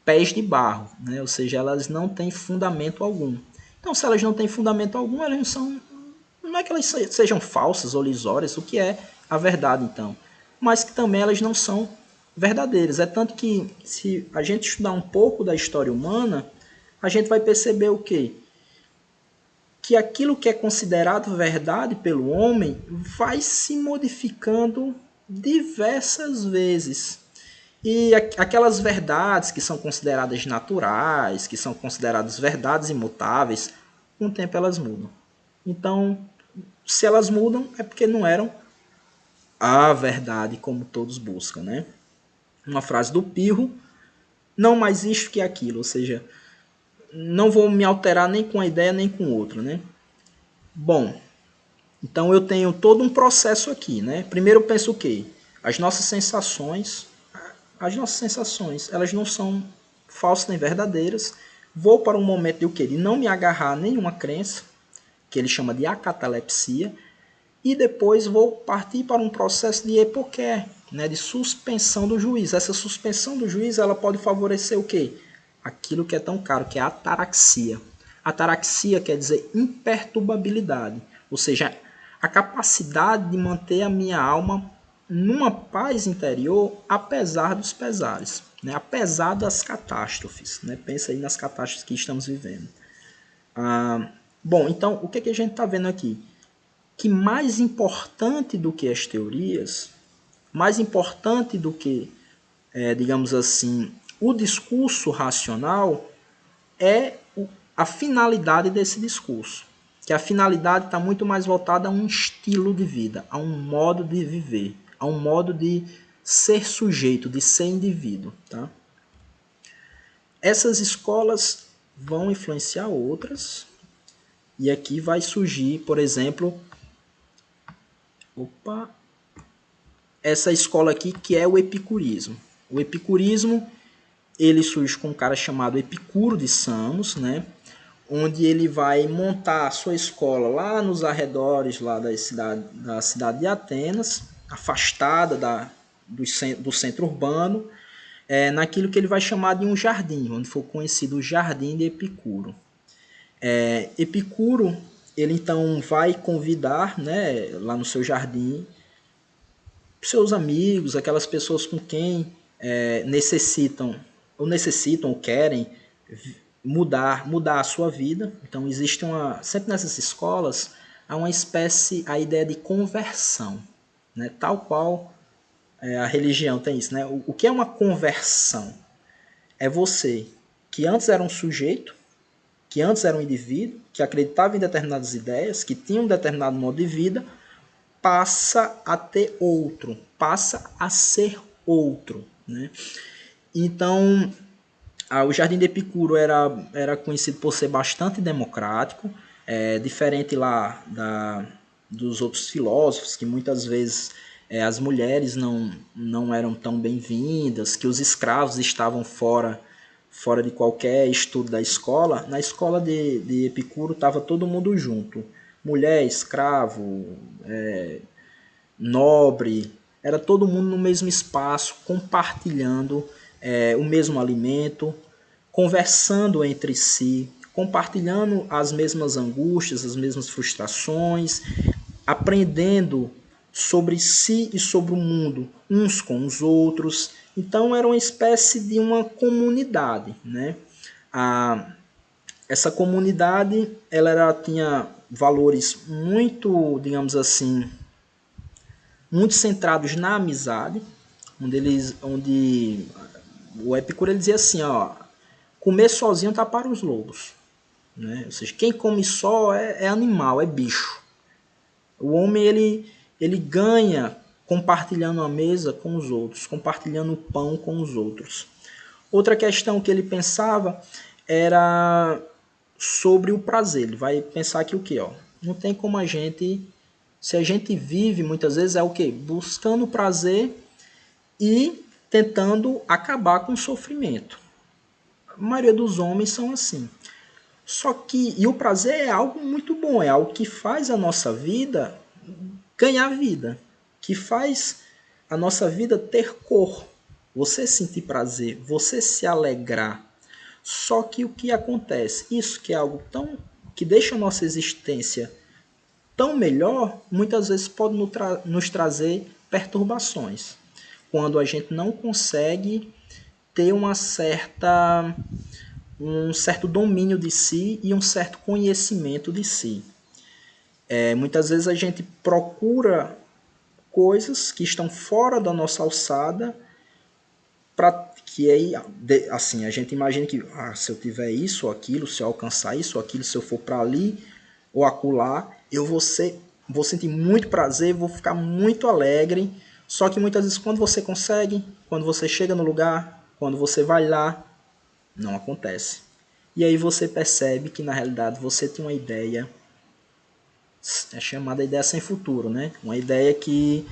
pés de barro, né? Ou seja, elas não têm fundamento algum. Então, se elas não têm fundamento algum, elas não são, não é que elas sejam falsas ou ilusórias, o que é a verdade então, mas que também elas não são verdadeiras. É tanto que se a gente estudar um pouco da história humana, a gente vai perceber o quê? Que aquilo que é considerado verdade pelo homem vai se modificando diversas vezes. E aquelas verdades que são consideradas naturais, que são consideradas verdades imutáveis, com o tempo elas mudam. Então, se elas mudam, é porque não eram a verdade como todos buscam, né? Uma frase do Pirro, não mais isto que aquilo, ou seja, não vou me alterar nem com uma ideia nem com outra, né? Bom, então eu tenho todo um processo aqui, né? Primeiro eu penso o quê? As nossas sensações, elas não são falsas nem verdadeiras. Vou para um momento de o quê? De não me agarrar a nenhuma crença, que ele chama de acatalepsia, e depois vou partir para um processo de epoqué, né, de suspensão do juízo. Essa suspensão do juízo ela pode favorecer o quê? Aquilo que é tão caro, que é a ataraxia. Ataraxia quer dizer imperturbabilidade, ou seja, a capacidade de manter a minha alma numa paz interior, apesar dos pesares, né? Apesar das catástrofes. Né? Pensa aí nas catástrofes que estamos vivendo. Bom, então, o que a gente está vendo aqui? Que mais importante do que as teorias, mais importante do que, digamos assim, o discurso racional, é a finalidade desse discurso. Que a finalidade está muito mais voltada a um estilo de vida, a um modo de viver, a um modo de ser sujeito, de ser indivíduo. Tá? Essas escolas vão influenciar outras, e aqui vai surgir, por exemplo, essa escola aqui que é o epicurismo. O epicurismo ele surge com um cara chamado Epicuro de Samos, né? onde ele vai montar a sua escola lá nos arredores lá da cidade de Atenas, afastada do centro urbano, naquilo que ele vai chamar de um jardim, onde foi conhecido o Jardim de Epicuro. Epicuro, ele então vai convidar, né, lá no seu jardim, seus amigos, aquelas pessoas com quem necessitam ou querem mudar a sua vida. Então existe sempre nessas escolas há uma espécie, a ideia de conversão, né? Tal qual a religião tem isso, né? O que é uma conversão? É você que antes era um sujeito, que antes era um indivíduo, que acreditava em determinadas ideias, que tinha um determinado modo de vida, passa a ter outro, passa a ser outro, né? Então, o Jardim de Epicuro era conhecido por ser bastante democrático, diferente lá dos outros filósofos, que muitas vezes as mulheres não eram tão bem-vindas, que os escravos estavam fora de qualquer estudo da escola. Na escola de Epicuro estava todo mundo junto. Mulher, escravo, nobre, era todo mundo no mesmo espaço, compartilhando o mesmo alimento, conversando entre si, compartilhando as mesmas angústias, as mesmas frustrações, aprendendo sobre si e sobre o mundo, uns com os outros. Então era uma espécie de uma comunidade, né? Essa comunidade ela tinha valores muito, digamos assim, muito centrados na amizade, onde o Epicuro ele dizia assim, ó, comer sozinho tá para os lobos, né? Ou seja, quem come só é animal, é bicho. O homem ele ganha compartilhando a mesa com os outros, compartilhando o pão com os outros. Outra questão que ele pensava era sobre o prazer. Ele vai pensar que o quê? Ó, não tem como se a gente vive muitas vezes é o quê? Buscando prazer e tentando acabar com o sofrimento. A maioria dos homens são assim. E o prazer é algo muito bom, é algo que faz a nossa vida ganhar vida, que faz a nossa vida ter cor. Você sentir prazer, você se alegrar. Só que o que acontece? Isso que é algo que deixa a nossa existência tão melhor, muitas vezes pode nos trazer perturbações. Quando a gente não consegue ter um certo domínio de si e um certo conhecimento de si. Muitas vezes a gente procura coisas que estão fora da nossa alçada, para que aí, assim, a gente imagina que se eu tiver isso ou aquilo, se eu alcançar isso ou aquilo, se eu for para ali ou acolá, eu vou sentir muito prazer, vou ficar muito alegre. Só que muitas vezes quando você consegue, quando você chega no lugar, quando você vai lá, não acontece. E aí você percebe que na realidade você tem uma ideia, é chamada ideia sem futuro, né? Uma ideia que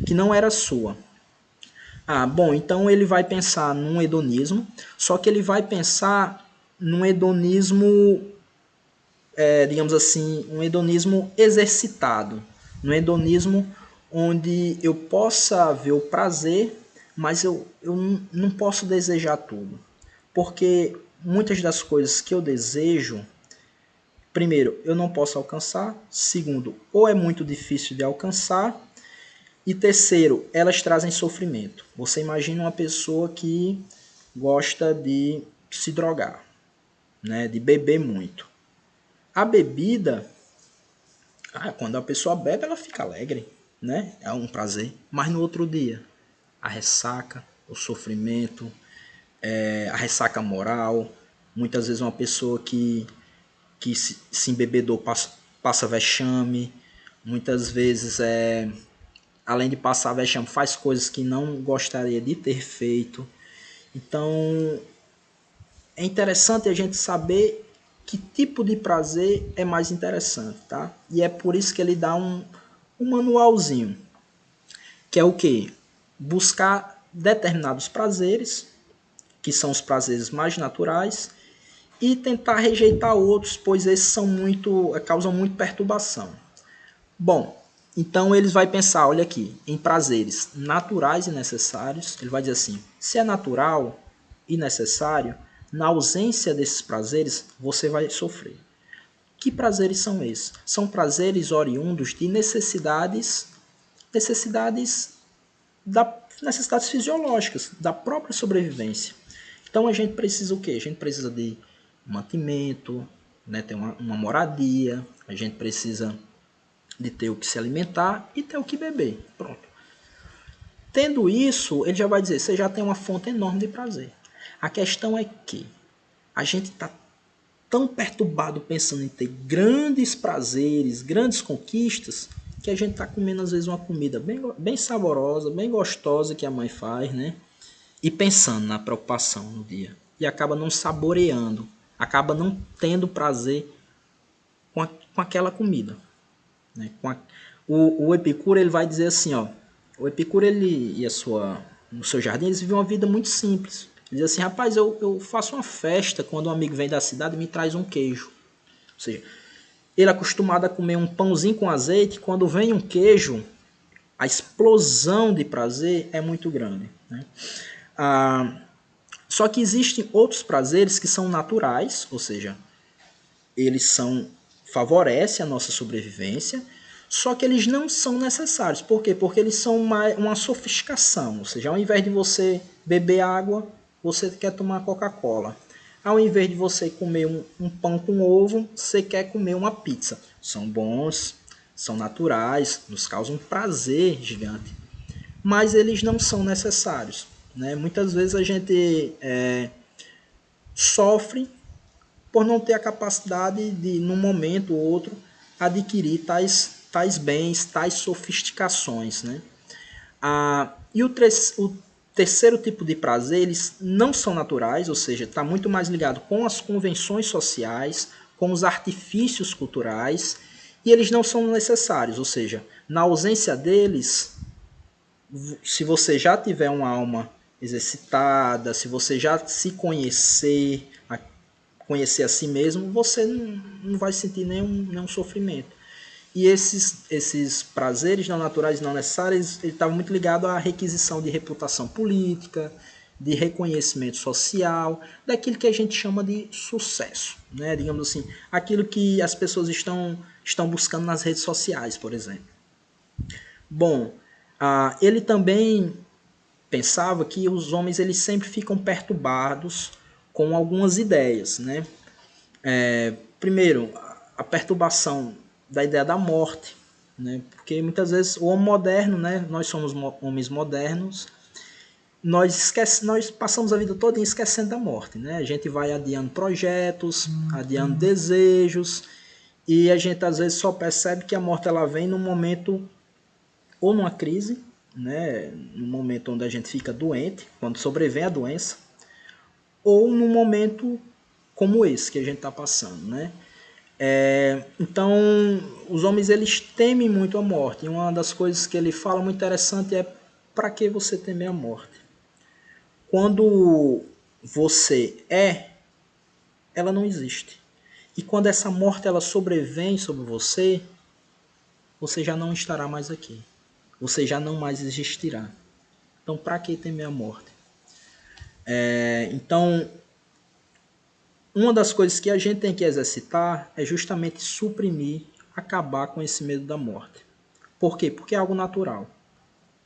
não era sua. Bom, então ele vai pensar num hedonismo, só que ele vai pensar num hedonismo, digamos assim, um hedonismo exercitado, num hedonismo onde eu possa ver o prazer, mas eu não posso desejar tudo. Porque muitas das coisas que eu desejo, primeiro, eu não posso alcançar, segundo, ou é muito difícil de alcançar, e terceiro, elas trazem sofrimento. Você imagina uma pessoa que gosta de se drogar, né, de beber muito. A bebida, quando a pessoa bebe, ela fica alegre, né? É um prazer. Mas no outro dia, a ressaca, o sofrimento, a ressaca moral. Muitas vezes uma pessoa que se embebedou passa vexame. Muitas vezes além de passar vexame, faz coisas que não gostaria de ter feito. Então, é interessante a gente saber que tipo de prazer é mais interessante, tá? E é por isso que ele dá um manualzinho, que é o quê? Buscar determinados prazeres, que são os prazeres mais naturais, e tentar rejeitar outros, pois esses são causam muito perturbação. Bom, então eles vai pensar, olha aqui, em prazeres naturais e necessários. Ele vai dizer assim: se é natural e necessário, na ausência desses prazeres, você vai sofrer. Que prazeres são esses? São prazeres oriundos de necessidades fisiológicas, da própria sobrevivência. Então a gente precisa o quê? A gente precisa de mantimento, né, ter uma moradia, a gente precisa de ter o que se alimentar e ter o que beber. Pronto. Tendo isso, ele já vai dizer, você já tem uma fonte enorme de prazer. A questão é que a gente está tão perturbado pensando em ter grandes prazeres, grandes conquistas, que a gente está comendo às vezes uma comida bem saborosa, bem gostosa que a mãe faz, né? E pensando na preocupação no dia. E acaba não saboreando, acaba não tendo prazer com aquela comida. Né? O Epicuro ele vai dizer assim, ó, o Epicuro ele no seu jardim eles vivem uma vida muito simples. Ele diz assim, rapaz, eu faço uma festa quando um amigo vem da cidade e me traz um queijo. Ou seja, ele é acostumado a comer um pãozinho com azeite, quando vem um queijo, a explosão de prazer é muito grande. Né? Só que existem outros prazeres que são naturais, ou seja, eles favorecem a nossa sobrevivência, só que eles não são necessários. Por quê? Porque eles são uma sofisticação. Ou seja, ao invés de você beber água, você quer tomar Coca-Cola. Ao invés de você comer um pão com ovo, você quer comer uma pizza. São bons, são naturais, nos causam um prazer gigante. Mas eles não são necessários. Né? Muitas vezes a gente sofre por não ter a capacidade de, num momento ou outro, adquirir tais bens, tais sofisticações. Né? E o terceiro tipo de prazer, eles não são naturais, ou seja, está muito mais ligado com as convenções sociais, com os artifícios culturais, e eles não são necessários, ou seja, na ausência deles, se você já tiver uma alma exercitada, se você já se conhecer a si mesmo, você não vai sentir nenhum sofrimento. E esses prazeres não naturais e não necessários, ele estava muito ligado à requisição de reputação política, de reconhecimento social, daquilo que a gente chama de sucesso, né? Digamos assim, aquilo que as pessoas estão buscando nas redes sociais, por exemplo. Bom, ele também pensava que os homens eles sempre ficam perturbados com algumas ideias, né? Primeiro, a perturbação da ideia da morte, né? Porque muitas vezes o homem moderno, né? Nós somos homens modernos, nós passamos a vida toda esquecendo da morte, né? A gente vai adiando projetos, adiando desejos, e a gente às vezes só percebe que a morte ela vem num momento ou numa crise, né? No momento onde a gente fica doente, quando sobrevém a doença, ou num momento como esse que a gente está passando, né? Então, os homens eles temem muito a morte. E uma das coisas que ele fala muito interessante é: para que você temer a morte? Quando você ela não existe. E quando essa morte ela sobrevém sobre você, você já não estará mais aqui. Você já não mais existirá. Então, para que temer a morte? Então, uma das coisas que a gente tem que exercitar é justamente suprimir, acabar com esse medo da morte. Por quê? Porque é algo natural.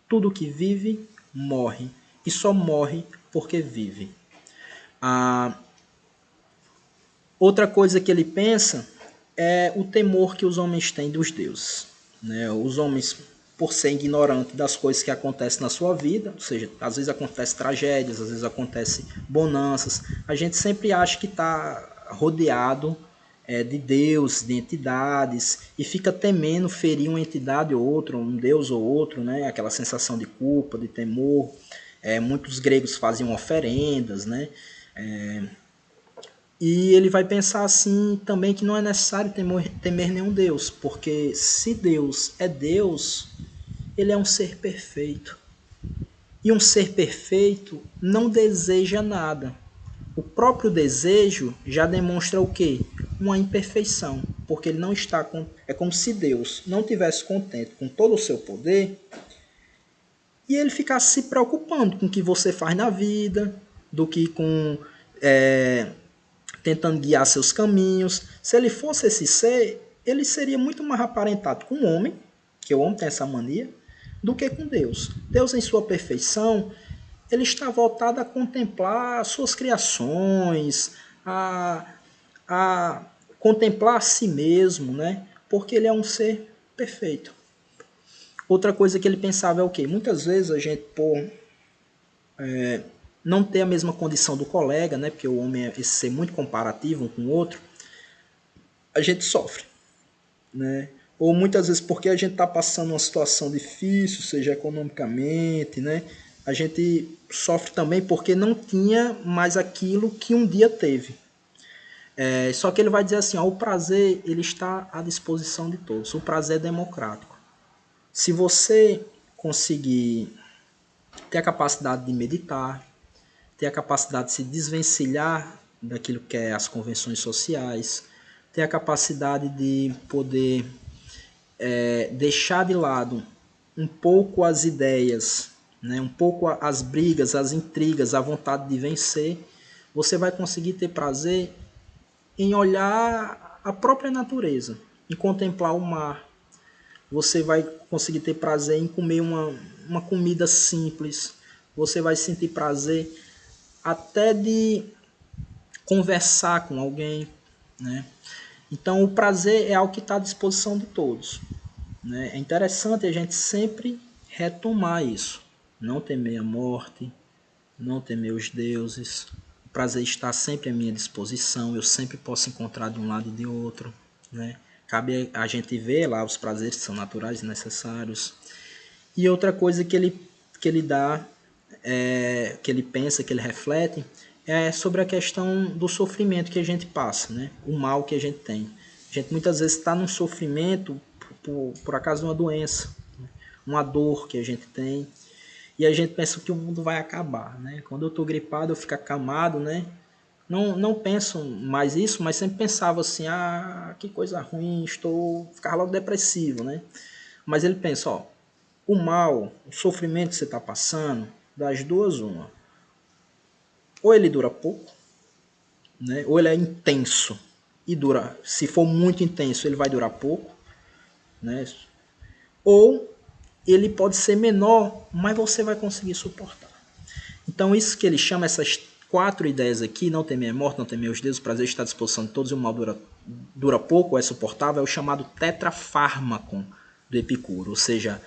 Tudo que vive, morre. E só morre porque vive. Outra coisa que ele pensa é o temor que os homens têm dos deuses. Né? Os homens, por ser ignorantes das coisas que acontecem na sua vida, ou seja, às vezes acontecem tragédias, às vezes acontecem bonanças, a gente sempre acha que está rodeado de Deus, de entidades, e fica temendo ferir uma entidade ou outra, um Deus ou outro, né? Aquela sensação de culpa, de temor. Muitos gregos faziam oferendas, né? E ele vai pensar assim também que não é necessário temer nenhum Deus, porque se Deus é Deus, ele é um ser perfeito. E um ser perfeito não deseja nada. O próprio desejo já demonstra o quê? Uma imperfeição, porque ele não está é como se Deus não tivesse contente com todo o seu poder e ele ficasse se preocupando com o que você faz na vida, do que com tentando guiar seus caminhos. Se ele fosse esse ser, ele seria muito mais aparentado com o homem, que o homem tem essa mania, do que com Deus. Deus, em sua perfeição, ele está voltado a contemplar suas criações, a contemplar a si mesmo, né? Porque ele é um ser perfeito. Outra coisa que ele pensava é o quê? Muitas vezes a gente, por não ter a mesma condição do colega, né? Porque o homem é esse ser muito comparativo um com o outro, a gente sofre, né? Ou muitas vezes porque a gente está passando uma situação difícil, seja economicamente, né? A gente sofre também porque não tinha mais aquilo que um dia teve. Só que ele vai dizer assim, ó, o prazer ele está à disposição de todos. O prazer é democrático. Se você conseguir ter a capacidade de meditar, ter a capacidade de se desvencilhar daquilo que é as convenções sociais, ter a capacidade de poder deixar de lado um pouco as ideias, né, um pouco as brigas, as intrigas, a vontade de vencer, você vai conseguir ter prazer em olhar a própria natureza, em contemplar o mar. Você vai conseguir ter prazer em comer uma comida simples. Você vai sentir prazer até de conversar com alguém, né? Então, o prazer é algo que está à disposição de todos, né? É interessante a gente sempre retomar isso. Não temer a morte, não temer os deuses. O prazer está sempre à minha disposição. Eu sempre posso encontrar de um lado e de outro, né? Cabe a gente ver lá os prazeres que são naturais e necessários. E outra coisa que ele dá, que ele pensa, que ele reflete, é sobre a questão do sofrimento que a gente passa, né? O mal que a gente tem. A gente muitas vezes está num sofrimento por acaso de uma doença, né? Uma dor que a gente tem, e a gente pensa que o mundo vai acabar, né? Quando eu estou gripado, eu fico acamado, né? Não penso mais isso, mas sempre pensava assim, que coisa ruim, ficava logo depressivo, né? Mas ele pensa, ó, o mal, o sofrimento que você está passando, das duas uma. Ou ele dura pouco, né? Ou ele é intenso e dura, se for muito intenso, ele vai durar pouco, né? Ou ele pode ser menor, mas você vai conseguir suportar. Então isso que ele chama, essas 4 ideias aqui, não temer a morte, não temer os deuses, o prazer está à disposição de todos e o mal dura pouco, é suportável, é o chamado tetrafármacon do Epicuro. Ou seja,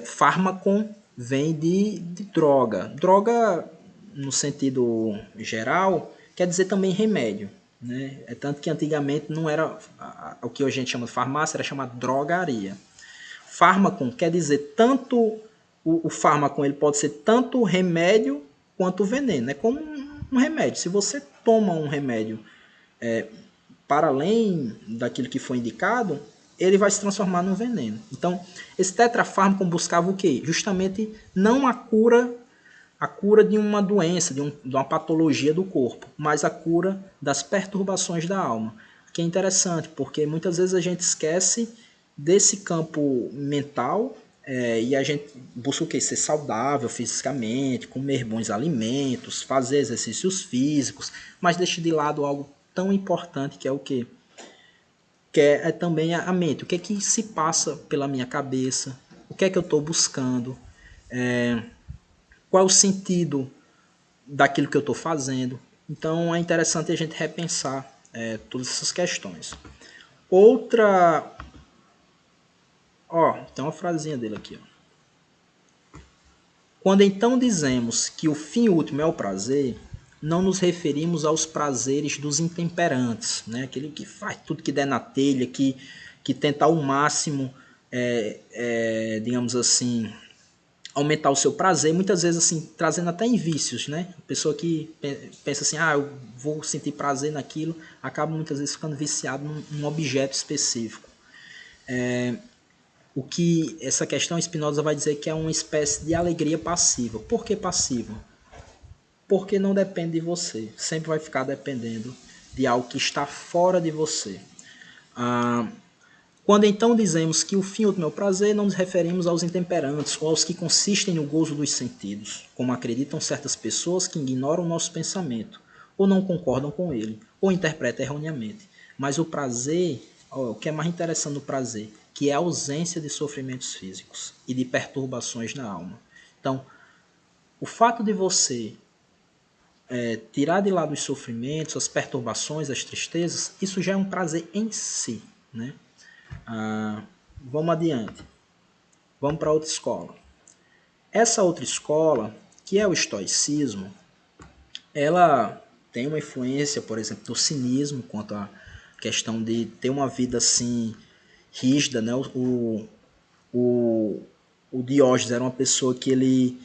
fármacon vem de droga. Droga, no sentido geral, quer dizer também remédio, né? É tanto que antigamente não era o que a gente chama de farmácia, era chamado drogaria. Fármacon quer dizer tanto o fármaco, ele pode ser tanto remédio quanto veneno. É como um remédio. Se você toma um remédio para além daquilo que foi indicado, ele vai se transformar num veneno. Então, esse tetrafármaco buscava o quê? Justamente não a cura de uma doença, de uma patologia do corpo, mas a cura das perturbações da alma. Que é interessante, porque muitas vezes a gente esquece desse campo mental e a gente busca o quê? Ser saudável fisicamente, comer bons alimentos, fazer exercícios físicos, mas deixa de lado algo tão importante que é o quê? Que é também a mente. O que é que se passa pela minha cabeça? O que é que eu estou buscando? Qual é o sentido daquilo que eu estou fazendo? Então é interessante a gente repensar todas essas questões. Outra... tem uma frasinha dele aqui. Quando então dizemos que o fim último é o prazer, não nos referimos aos prazeres dos intemperantes, né? Aquele que faz tudo que der na telha, que tenta ao máximo, digamos assim, aumentar o seu prazer, muitas vezes assim, trazendo até em vícios, né? A pessoa que pensa assim, eu vou sentir prazer naquilo, acaba muitas vezes ficando viciado num objeto específico. O que essa questão Spinoza vai dizer que é uma espécie de alegria passiva. Por que passiva? porque não depende de você. Sempre vai ficar dependendo de algo que está fora de você. Quando então dizemos que o fim é o meu prazer, não nos referimos aos intemperantes ou aos que consistem no gozo dos sentidos, como acreditam certas pessoas que ignoram o nosso pensamento, ou não concordam com ele, ou interpretam erroneamente. Mas o prazer, o que é mais interessante no prazer, que é a ausência de sofrimentos físicos e de perturbações na alma. Então, o fato de você tirar de lado os sofrimentos, as perturbações, as tristezas, isso já é um prazer em si, né? Vamos adiante. Vamos para outra escola. Essa outra escola, que é o estoicismo, ela tem uma influência, por exemplo, do cinismo quanto à questão de ter uma vida assim rígida, né? O Diógenes era uma pessoa que ele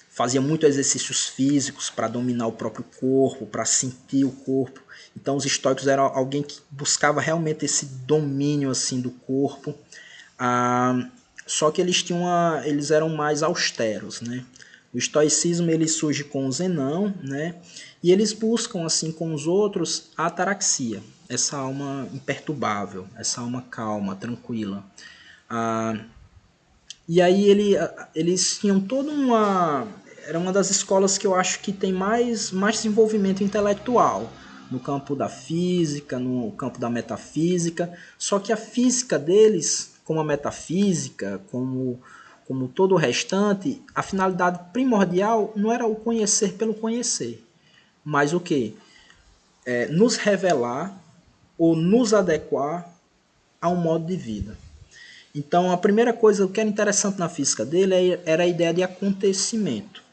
fazia muito exercícios físicos para dominar o próprio corpo, para sentir o corpo. Então os estoicos eram alguém que buscava realmente esse domínio assim do corpo. Só que eles eram mais austeros, né? O estoicismo ele surge com o Zenão, né? E eles buscam assim com os outros a ataraxia, essa alma imperturbável, essa alma calma, tranquila. E aí eles tinham toda uma... Era uma das escolas que eu acho que tem mais desenvolvimento intelectual no campo da física, no campo da metafísica. Só que a física deles, como a metafísica, como todo o restante, a finalidade primordial não era o conhecer pelo conhecer, mas o quê? Nos revelar ou nos adequar a um modo de vida. Então, a primeira coisa que era interessante na física dele era a ideia de acontecimento.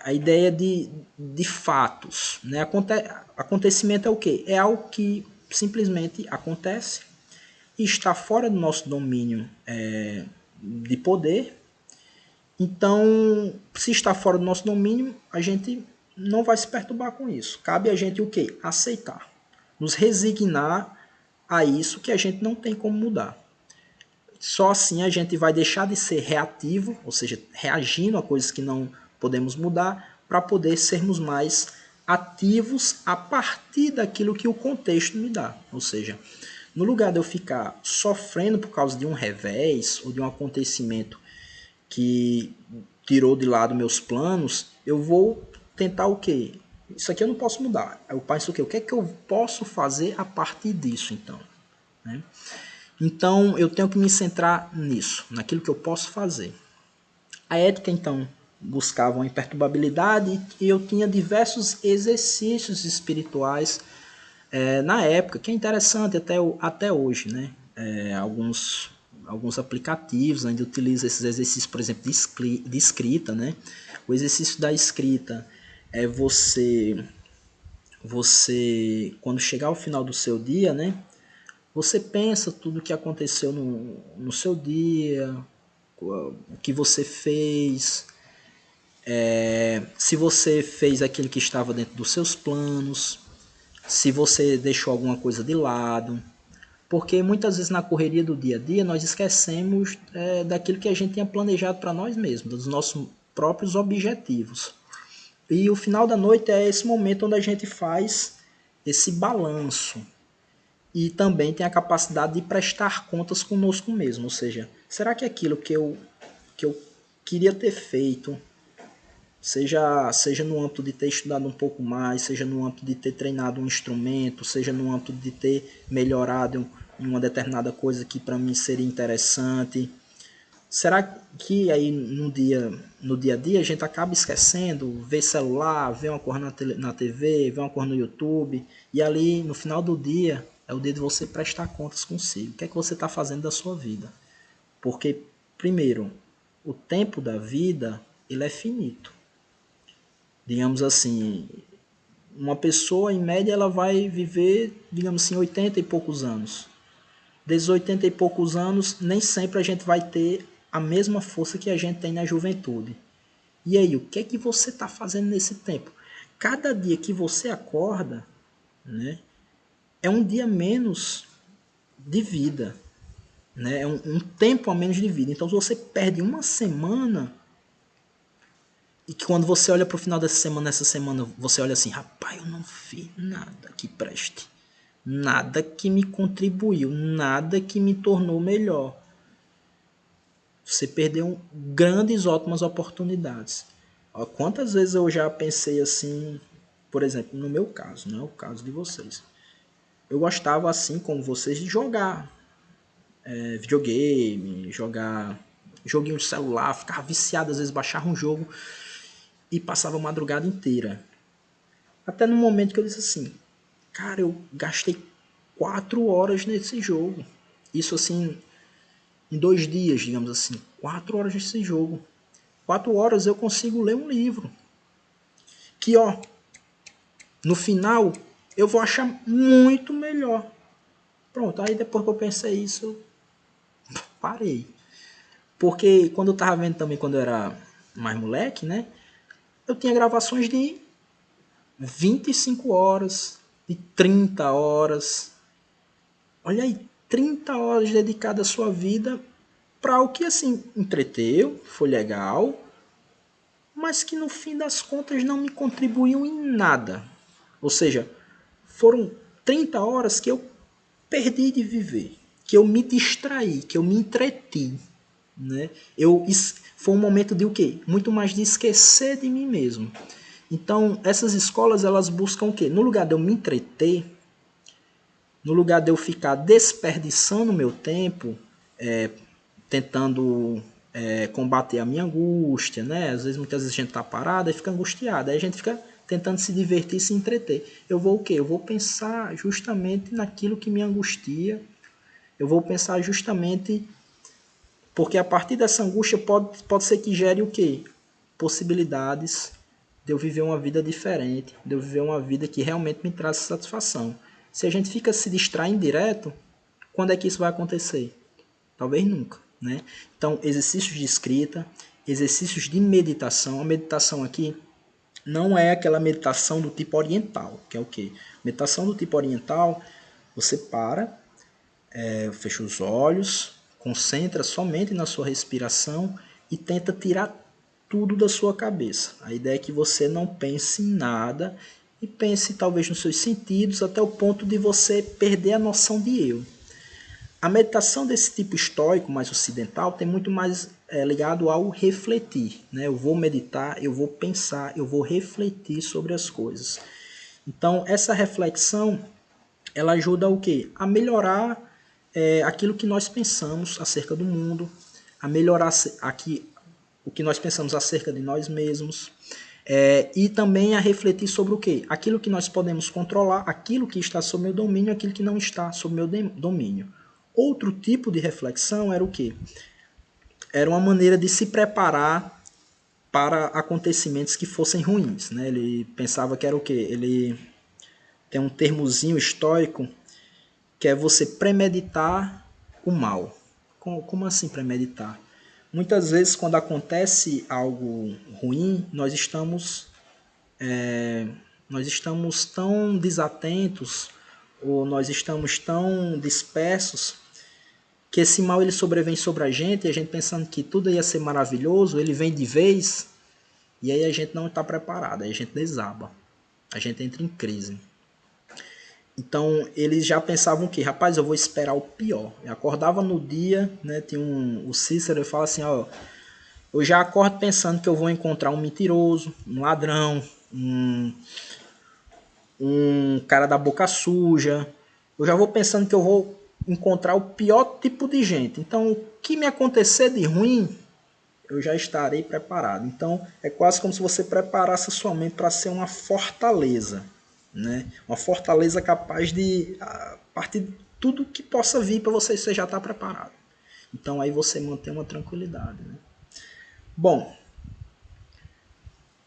A ideia de fatos. Né? Acontecimento é o quê? É algo que simplesmente acontece e está fora do nosso domínio de poder. Então, se está fora do nosso domínio, a gente não vai se perturbar com isso. Cabe a gente o quê? Aceitar. Nos resignar a isso que a gente não tem como mudar. Só assim a gente vai deixar de ser reativo, ou seja, reagindo a coisas que não podemos mudar, para poder sermos mais ativos a partir daquilo que o contexto me dá. Ou seja, no lugar de eu ficar sofrendo por causa de um revés ou de um acontecimento que tirou de lado meus planos, eu vou tentar o quê? Isso aqui eu não posso mudar. Eu penso o quê? O que é que eu posso fazer a partir disso, então? Né? Então, eu tenho que me centrar nisso, naquilo que eu posso fazer. A ética, então, buscava uma imperturbabilidade e eu tinha diversos exercícios espirituais na época, que é interessante até hoje, né? Alguns aplicativos ainda utilizam esses exercícios, por exemplo, de escrita, né? O exercício da escrita é você, quando chegar ao final do seu dia, né? Você pensa tudo o que aconteceu no seu dia, o que você fez, se você fez aquilo que estava dentro dos seus planos, se você deixou alguma coisa de lado. Porque muitas vezes na correria do dia a dia nós esquecemos daquilo que a gente tinha planejado para nós mesmos, dos nossos próprios objetivos. E o final da noite é esse momento onde a gente faz esse balanço. E também tem a capacidade de prestar contas conosco mesmo. Ou seja, será que aquilo que eu queria ter feito, seja no âmbito de ter estudado um pouco mais, seja no âmbito de ter treinado um instrumento, seja no âmbito de ter melhorado em uma determinada coisa que para mim seria interessante, será que aí no dia a dia a gente acaba esquecendo, vê celular, vê uma coisa na TV, vê uma coisa no YouTube, e ali no final do dia é o dia de você prestar contas consigo. O que é que você está fazendo da sua vida? Porque, primeiro, o tempo da vida ele é finito. Digamos assim, uma pessoa em média ela vai viver, digamos assim, 80 e poucos anos. Desses 80 e poucos anos, nem sempre a gente vai ter a mesma força que a gente tem na juventude. E aí, o que é que você está fazendo nesse tempo? Cada dia que você acorda, né, é um dia menos de vida. Né? É um tempo a menos de vida. Então, se você perde uma semana, E que quando você olha pro final dessa semana, essa semana, você olha assim, rapaz, eu não fiz nada que preste. Nada que me contribuiu, nada que me tornou melhor. Você perdeu grandes, ótimas oportunidades. Ó, quantas vezes eu já pensei assim, por exemplo, no meu caso, não é o caso de vocês. Eu gostava, assim como vocês, de jogar videogame, jogar joguinho de celular, ficava viciado, às vezes baixava um jogo e passava a madrugada inteira. Até no momento que eu disse assim, cara, eu gastei 4 horas nesse jogo. Isso assim, em 2 dias, digamos assim. 4 horas nesse jogo. 4 horas eu consigo ler um livro. Que, ó, no final eu vou achar muito melhor. Pronto, aí depois que eu pensei isso, parei. Porque quando eu tava vendo também, quando eu era mais moleque, né? Eu tinha gravações de 25 horas, de 30 horas. Olha aí, 30 horas dedicadas à sua vida para o que, assim, entreteu, foi legal, mas que no fim das contas não me contribuiu em nada. Ou seja, foram 30 horas que eu perdi de viver, que eu me distraí, que eu me entreti, né? Foi um momento de o quê? Muito mais de esquecer de mim mesmo. Então, essas escolas, elas buscam o quê? No lugar de eu me entreter, no lugar de eu ficar desperdiçando meu tempo, tentando combater a minha angústia, né? Às vezes, muitas vezes a gente tá parado e fica angustiado, aí a gente fica tentando se divertir e se entreter. Eu vou o quê? Eu vou pensar justamente naquilo que me angustia, eu vou pensar justamente porque a partir dessa angústia pode ser que gere o quê? Possibilidades de eu viver uma vida diferente, de eu viver uma vida que realmente me traz satisfação. Se a gente fica se distraindo direto, quando é que isso vai acontecer? Talvez nunca, né? Então, exercícios de escrita, exercícios de meditação. A meditação aqui não é aquela meditação do tipo oriental, que é o quê? Meditação do tipo oriental, você para, fecha os olhos, concentra somente na sua respiração e tenta tirar tudo da sua cabeça. A ideia é que você não pense em nada e pense talvez nos seus sentidos até o ponto de você perder a noção de eu. A meditação desse tipo estoico, mais ocidental, tem muito mais ligado ao refletir. Né? Eu vou meditar, eu vou pensar, eu vou refletir sobre as coisas. Então, essa reflexão, ela ajuda o quê? A melhorar aquilo que nós pensamos acerca do mundo, a melhorar aqui o que nós pensamos acerca de nós mesmos, e também a refletir sobre o quê? Aquilo que nós podemos controlar, aquilo que está sob meu domínio, aquilo que não está sob meu domínio. Outro tipo de reflexão era o quê? Era uma maneira de se preparar para acontecimentos que fossem ruins. Né? Ele pensava que era o quê? Ele tem um termozinho estoico que é você premeditar o mal. Como assim premeditar? Muitas vezes, quando acontece algo ruim, nós estamos tão desatentos ou nós estamos tão dispersos que esse mal ele sobrevém sobre a gente e a gente pensando que tudo ia ser maravilhoso, ele vem de vez e aí a gente não está preparado, aí a gente desaba, a gente entra em crise. Então eles já pensavam que, rapaz, eu vou esperar o pior. Eu acordava no dia, né? Tinha o Cícero, ele fala assim, ó, eu já acordo pensando que eu vou encontrar um mentiroso, um ladrão, um cara da boca suja. Eu já vou pensando que eu vou encontrar o pior tipo de gente. Então, o que me acontecer de ruim, eu já estarei preparado. Então, é quase como se você preparasse a sua mente para ser uma fortaleza, né? Uma fortaleza capaz de, a partir de tudo que possa vir para você, você já está preparado. Então, aí você mantém uma tranquilidade, né? Bom,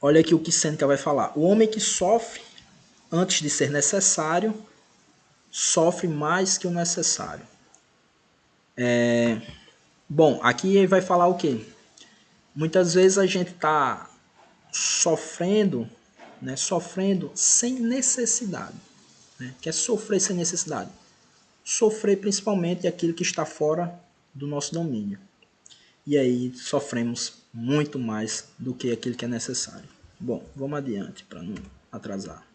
olha aqui o que Sêneca vai falar. O homem que sofre antes de ser necessário sofre mais que o necessário. Bom, aqui ele vai falar o quê? Muitas vezes a gente está sofrendo, né, sofrendo sem necessidade. Né? Quer sofrer sem necessidade? Sofrer principalmente aquilo que está fora do nosso domínio. E aí sofremos muito mais do que aquilo que é necessário. Bom, vamos adiante para não atrasar.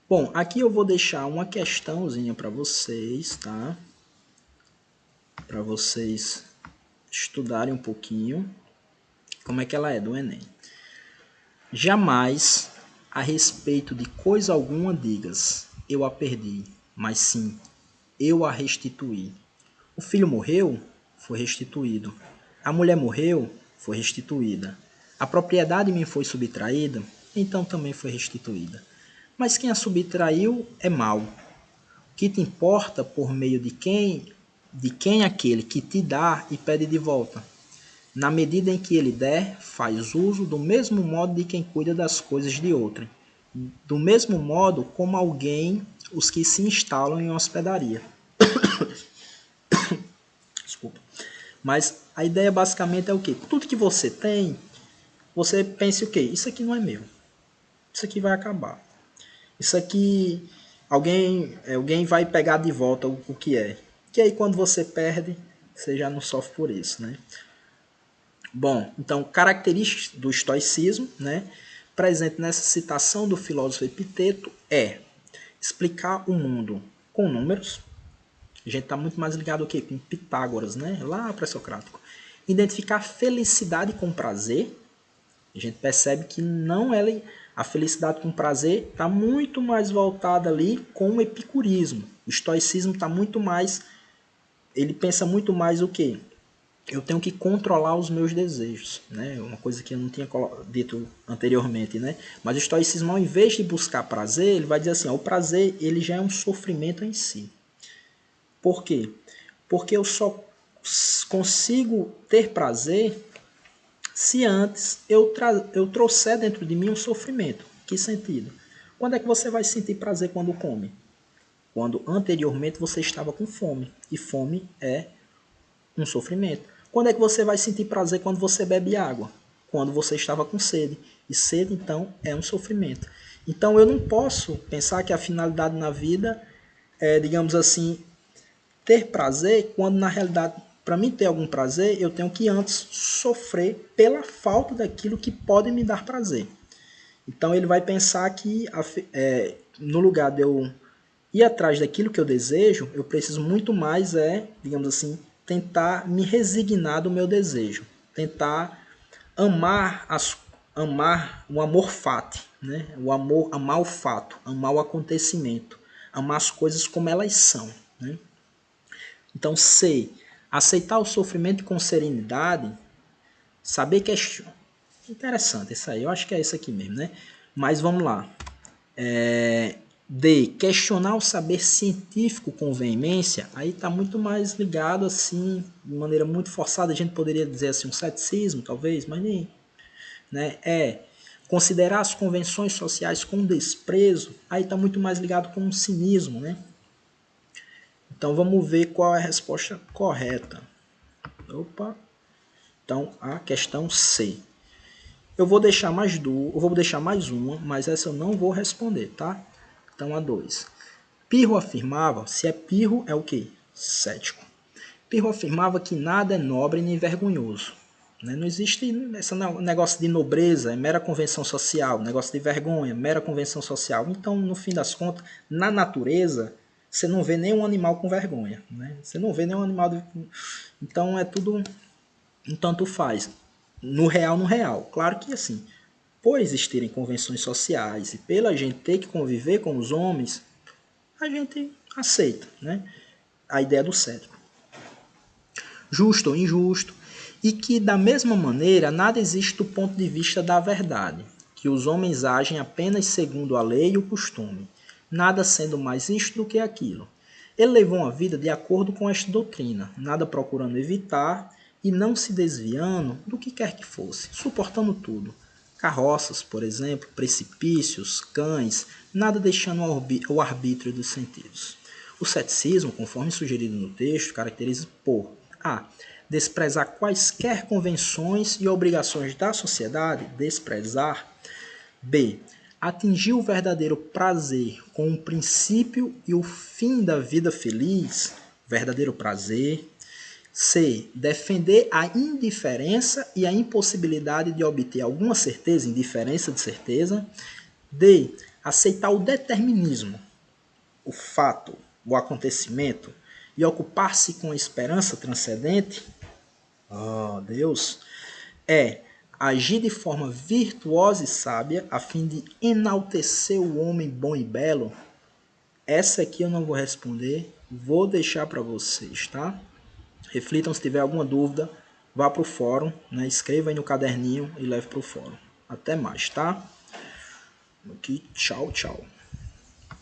Bom, aqui eu vou deixar uma questãozinha para vocês, tá? Para vocês estudarem um pouquinho como é que ela é do Enem. Jamais a respeito de coisa alguma digas, eu a perdi, mas sim, eu a restituí. O filho morreu, foi restituído. A mulher morreu, foi restituída. A propriedade me foi subtraída, então também foi restituída. Mas quem a subtraiu é mau. O que te importa por meio de quem aquele que te dá e pede de volta? Na medida em que ele der, faz uso do mesmo modo de quem cuida das coisas de outrem. Do mesmo modo como alguém, os que se instalam em hospedaria. Desculpa. Mas a ideia basicamente é o quê? Tudo que você tem, você pensa o quê? Isso aqui não é meu. Isso aqui vai acabar. Isso aqui, alguém vai pegar de volta o que é. Que aí quando você perde, você já não sofre por isso, né? Bom, então, características do estoicismo, né, presente nessa citação do filósofo Epiteto, é explicar o mundo com números. A gente está muito mais ligado ao quê? Com Pitágoras, né? Lá pré-socrático. Identificar felicidade com prazer. A gente percebe que não é a felicidade com prazer está muito mais voltada ali com o epicurismo. O estoicismo está muito mais, ele pensa muito mais o quê? Eu tenho que controlar os meus desejos, né? Uma coisa que eu não tinha dito anteriormente, né? Mas o estoicismo, ao invés de buscar prazer, ele vai dizer assim, ó, o prazer ele já é um sofrimento em si. Por quê? Porque eu só consigo ter prazer se antes eu trouxer dentro de mim um sofrimento. Que sentido? Quando é que você vai sentir prazer quando come? Quando anteriormente você estava com fome. E fome é um sofrimento. Quando é que você vai sentir prazer quando você bebe água? Quando você estava com sede. E sede, então, é um sofrimento. Então, eu não posso pensar que a finalidade na vida é, digamos assim, ter prazer, quando na realidade, para mim ter algum prazer, eu tenho que antes sofrer pela falta daquilo que pode me dar prazer. Então, ele vai pensar que no lugar de eu ir atrás daquilo que eu desejo, eu preciso muito mais, digamos assim, tentar me resignar do meu desejo. Tentar amar o amor fati, né? Amar o fato, amar o acontecimento, amar as coisas como elas são, né? Então, aceitar o sofrimento com serenidade, saber questionar. Interessante isso aí, eu acho que é isso aqui mesmo, né? Mas vamos lá. D. Questionar o saber científico com veemência, aí está muito mais ligado assim, de maneira muito forçada, a gente poderia dizer assim, um ceticismo, talvez, mas nem. Né? Considerar as convenções sociais com desprezo, aí está muito mais ligado com um cinismo, né? Então vamos ver qual é a resposta correta. Opa. Então a questão C. Eu vou deixar mais duas, eu vou deixar mais uma, mas essa eu não vou responder, tá? Então a 2. Pirro afirmava, se é pirro é o quê? Cético. Pirro afirmava que nada é nobre nem vergonhoso. Né? Não existe esse negócio de nobreza, é mera convenção social, negócio de vergonha, mera convenção social. Então, no fim das contas, na natureza, você não vê nenhum animal com vergonha. Né? Você não vê nenhum animal... Então, é tudo um tanto faz. No real. Claro que, assim, por existirem convenções sociais e pela gente ter que conviver com os homens, a gente aceita, né? A ideia do cético. Justo ou injusto, e que, da mesma maneira, nada existe do ponto de vista da verdade, que os homens agem apenas segundo a lei e o costume, nada sendo mais isto do que aquilo. Ele levou uma vida de acordo com esta doutrina, nada procurando evitar e não se desviando do que quer que fosse, suportando tudo. Carroças, por exemplo, precipícios, cães, nada deixando ao arbítrio dos sentidos. O ceticismo, conforme sugerido no texto, caracteriza por a. Desprezar quaisquer convenções e obrigações da sociedade, desprezar. B. Atingir o verdadeiro prazer com o princípio e o fim da vida feliz, verdadeiro prazer. C. Defender a indiferença e a impossibilidade de obter alguma certeza, indiferença de certeza. D. Aceitar o determinismo, o fato, o acontecimento, e ocupar-se com a esperança transcendente. Oh, Deus! É agir de forma virtuosa e sábia a fim de enaltecer o homem bom e belo. Essa aqui eu não vou responder, vou deixar para vocês, tá? Reflitam, se tiver alguma dúvida, vá para o fórum, né? Escreva aí no caderninho e leve para o fórum. Até mais, tá? Aqui, tchau, tchau.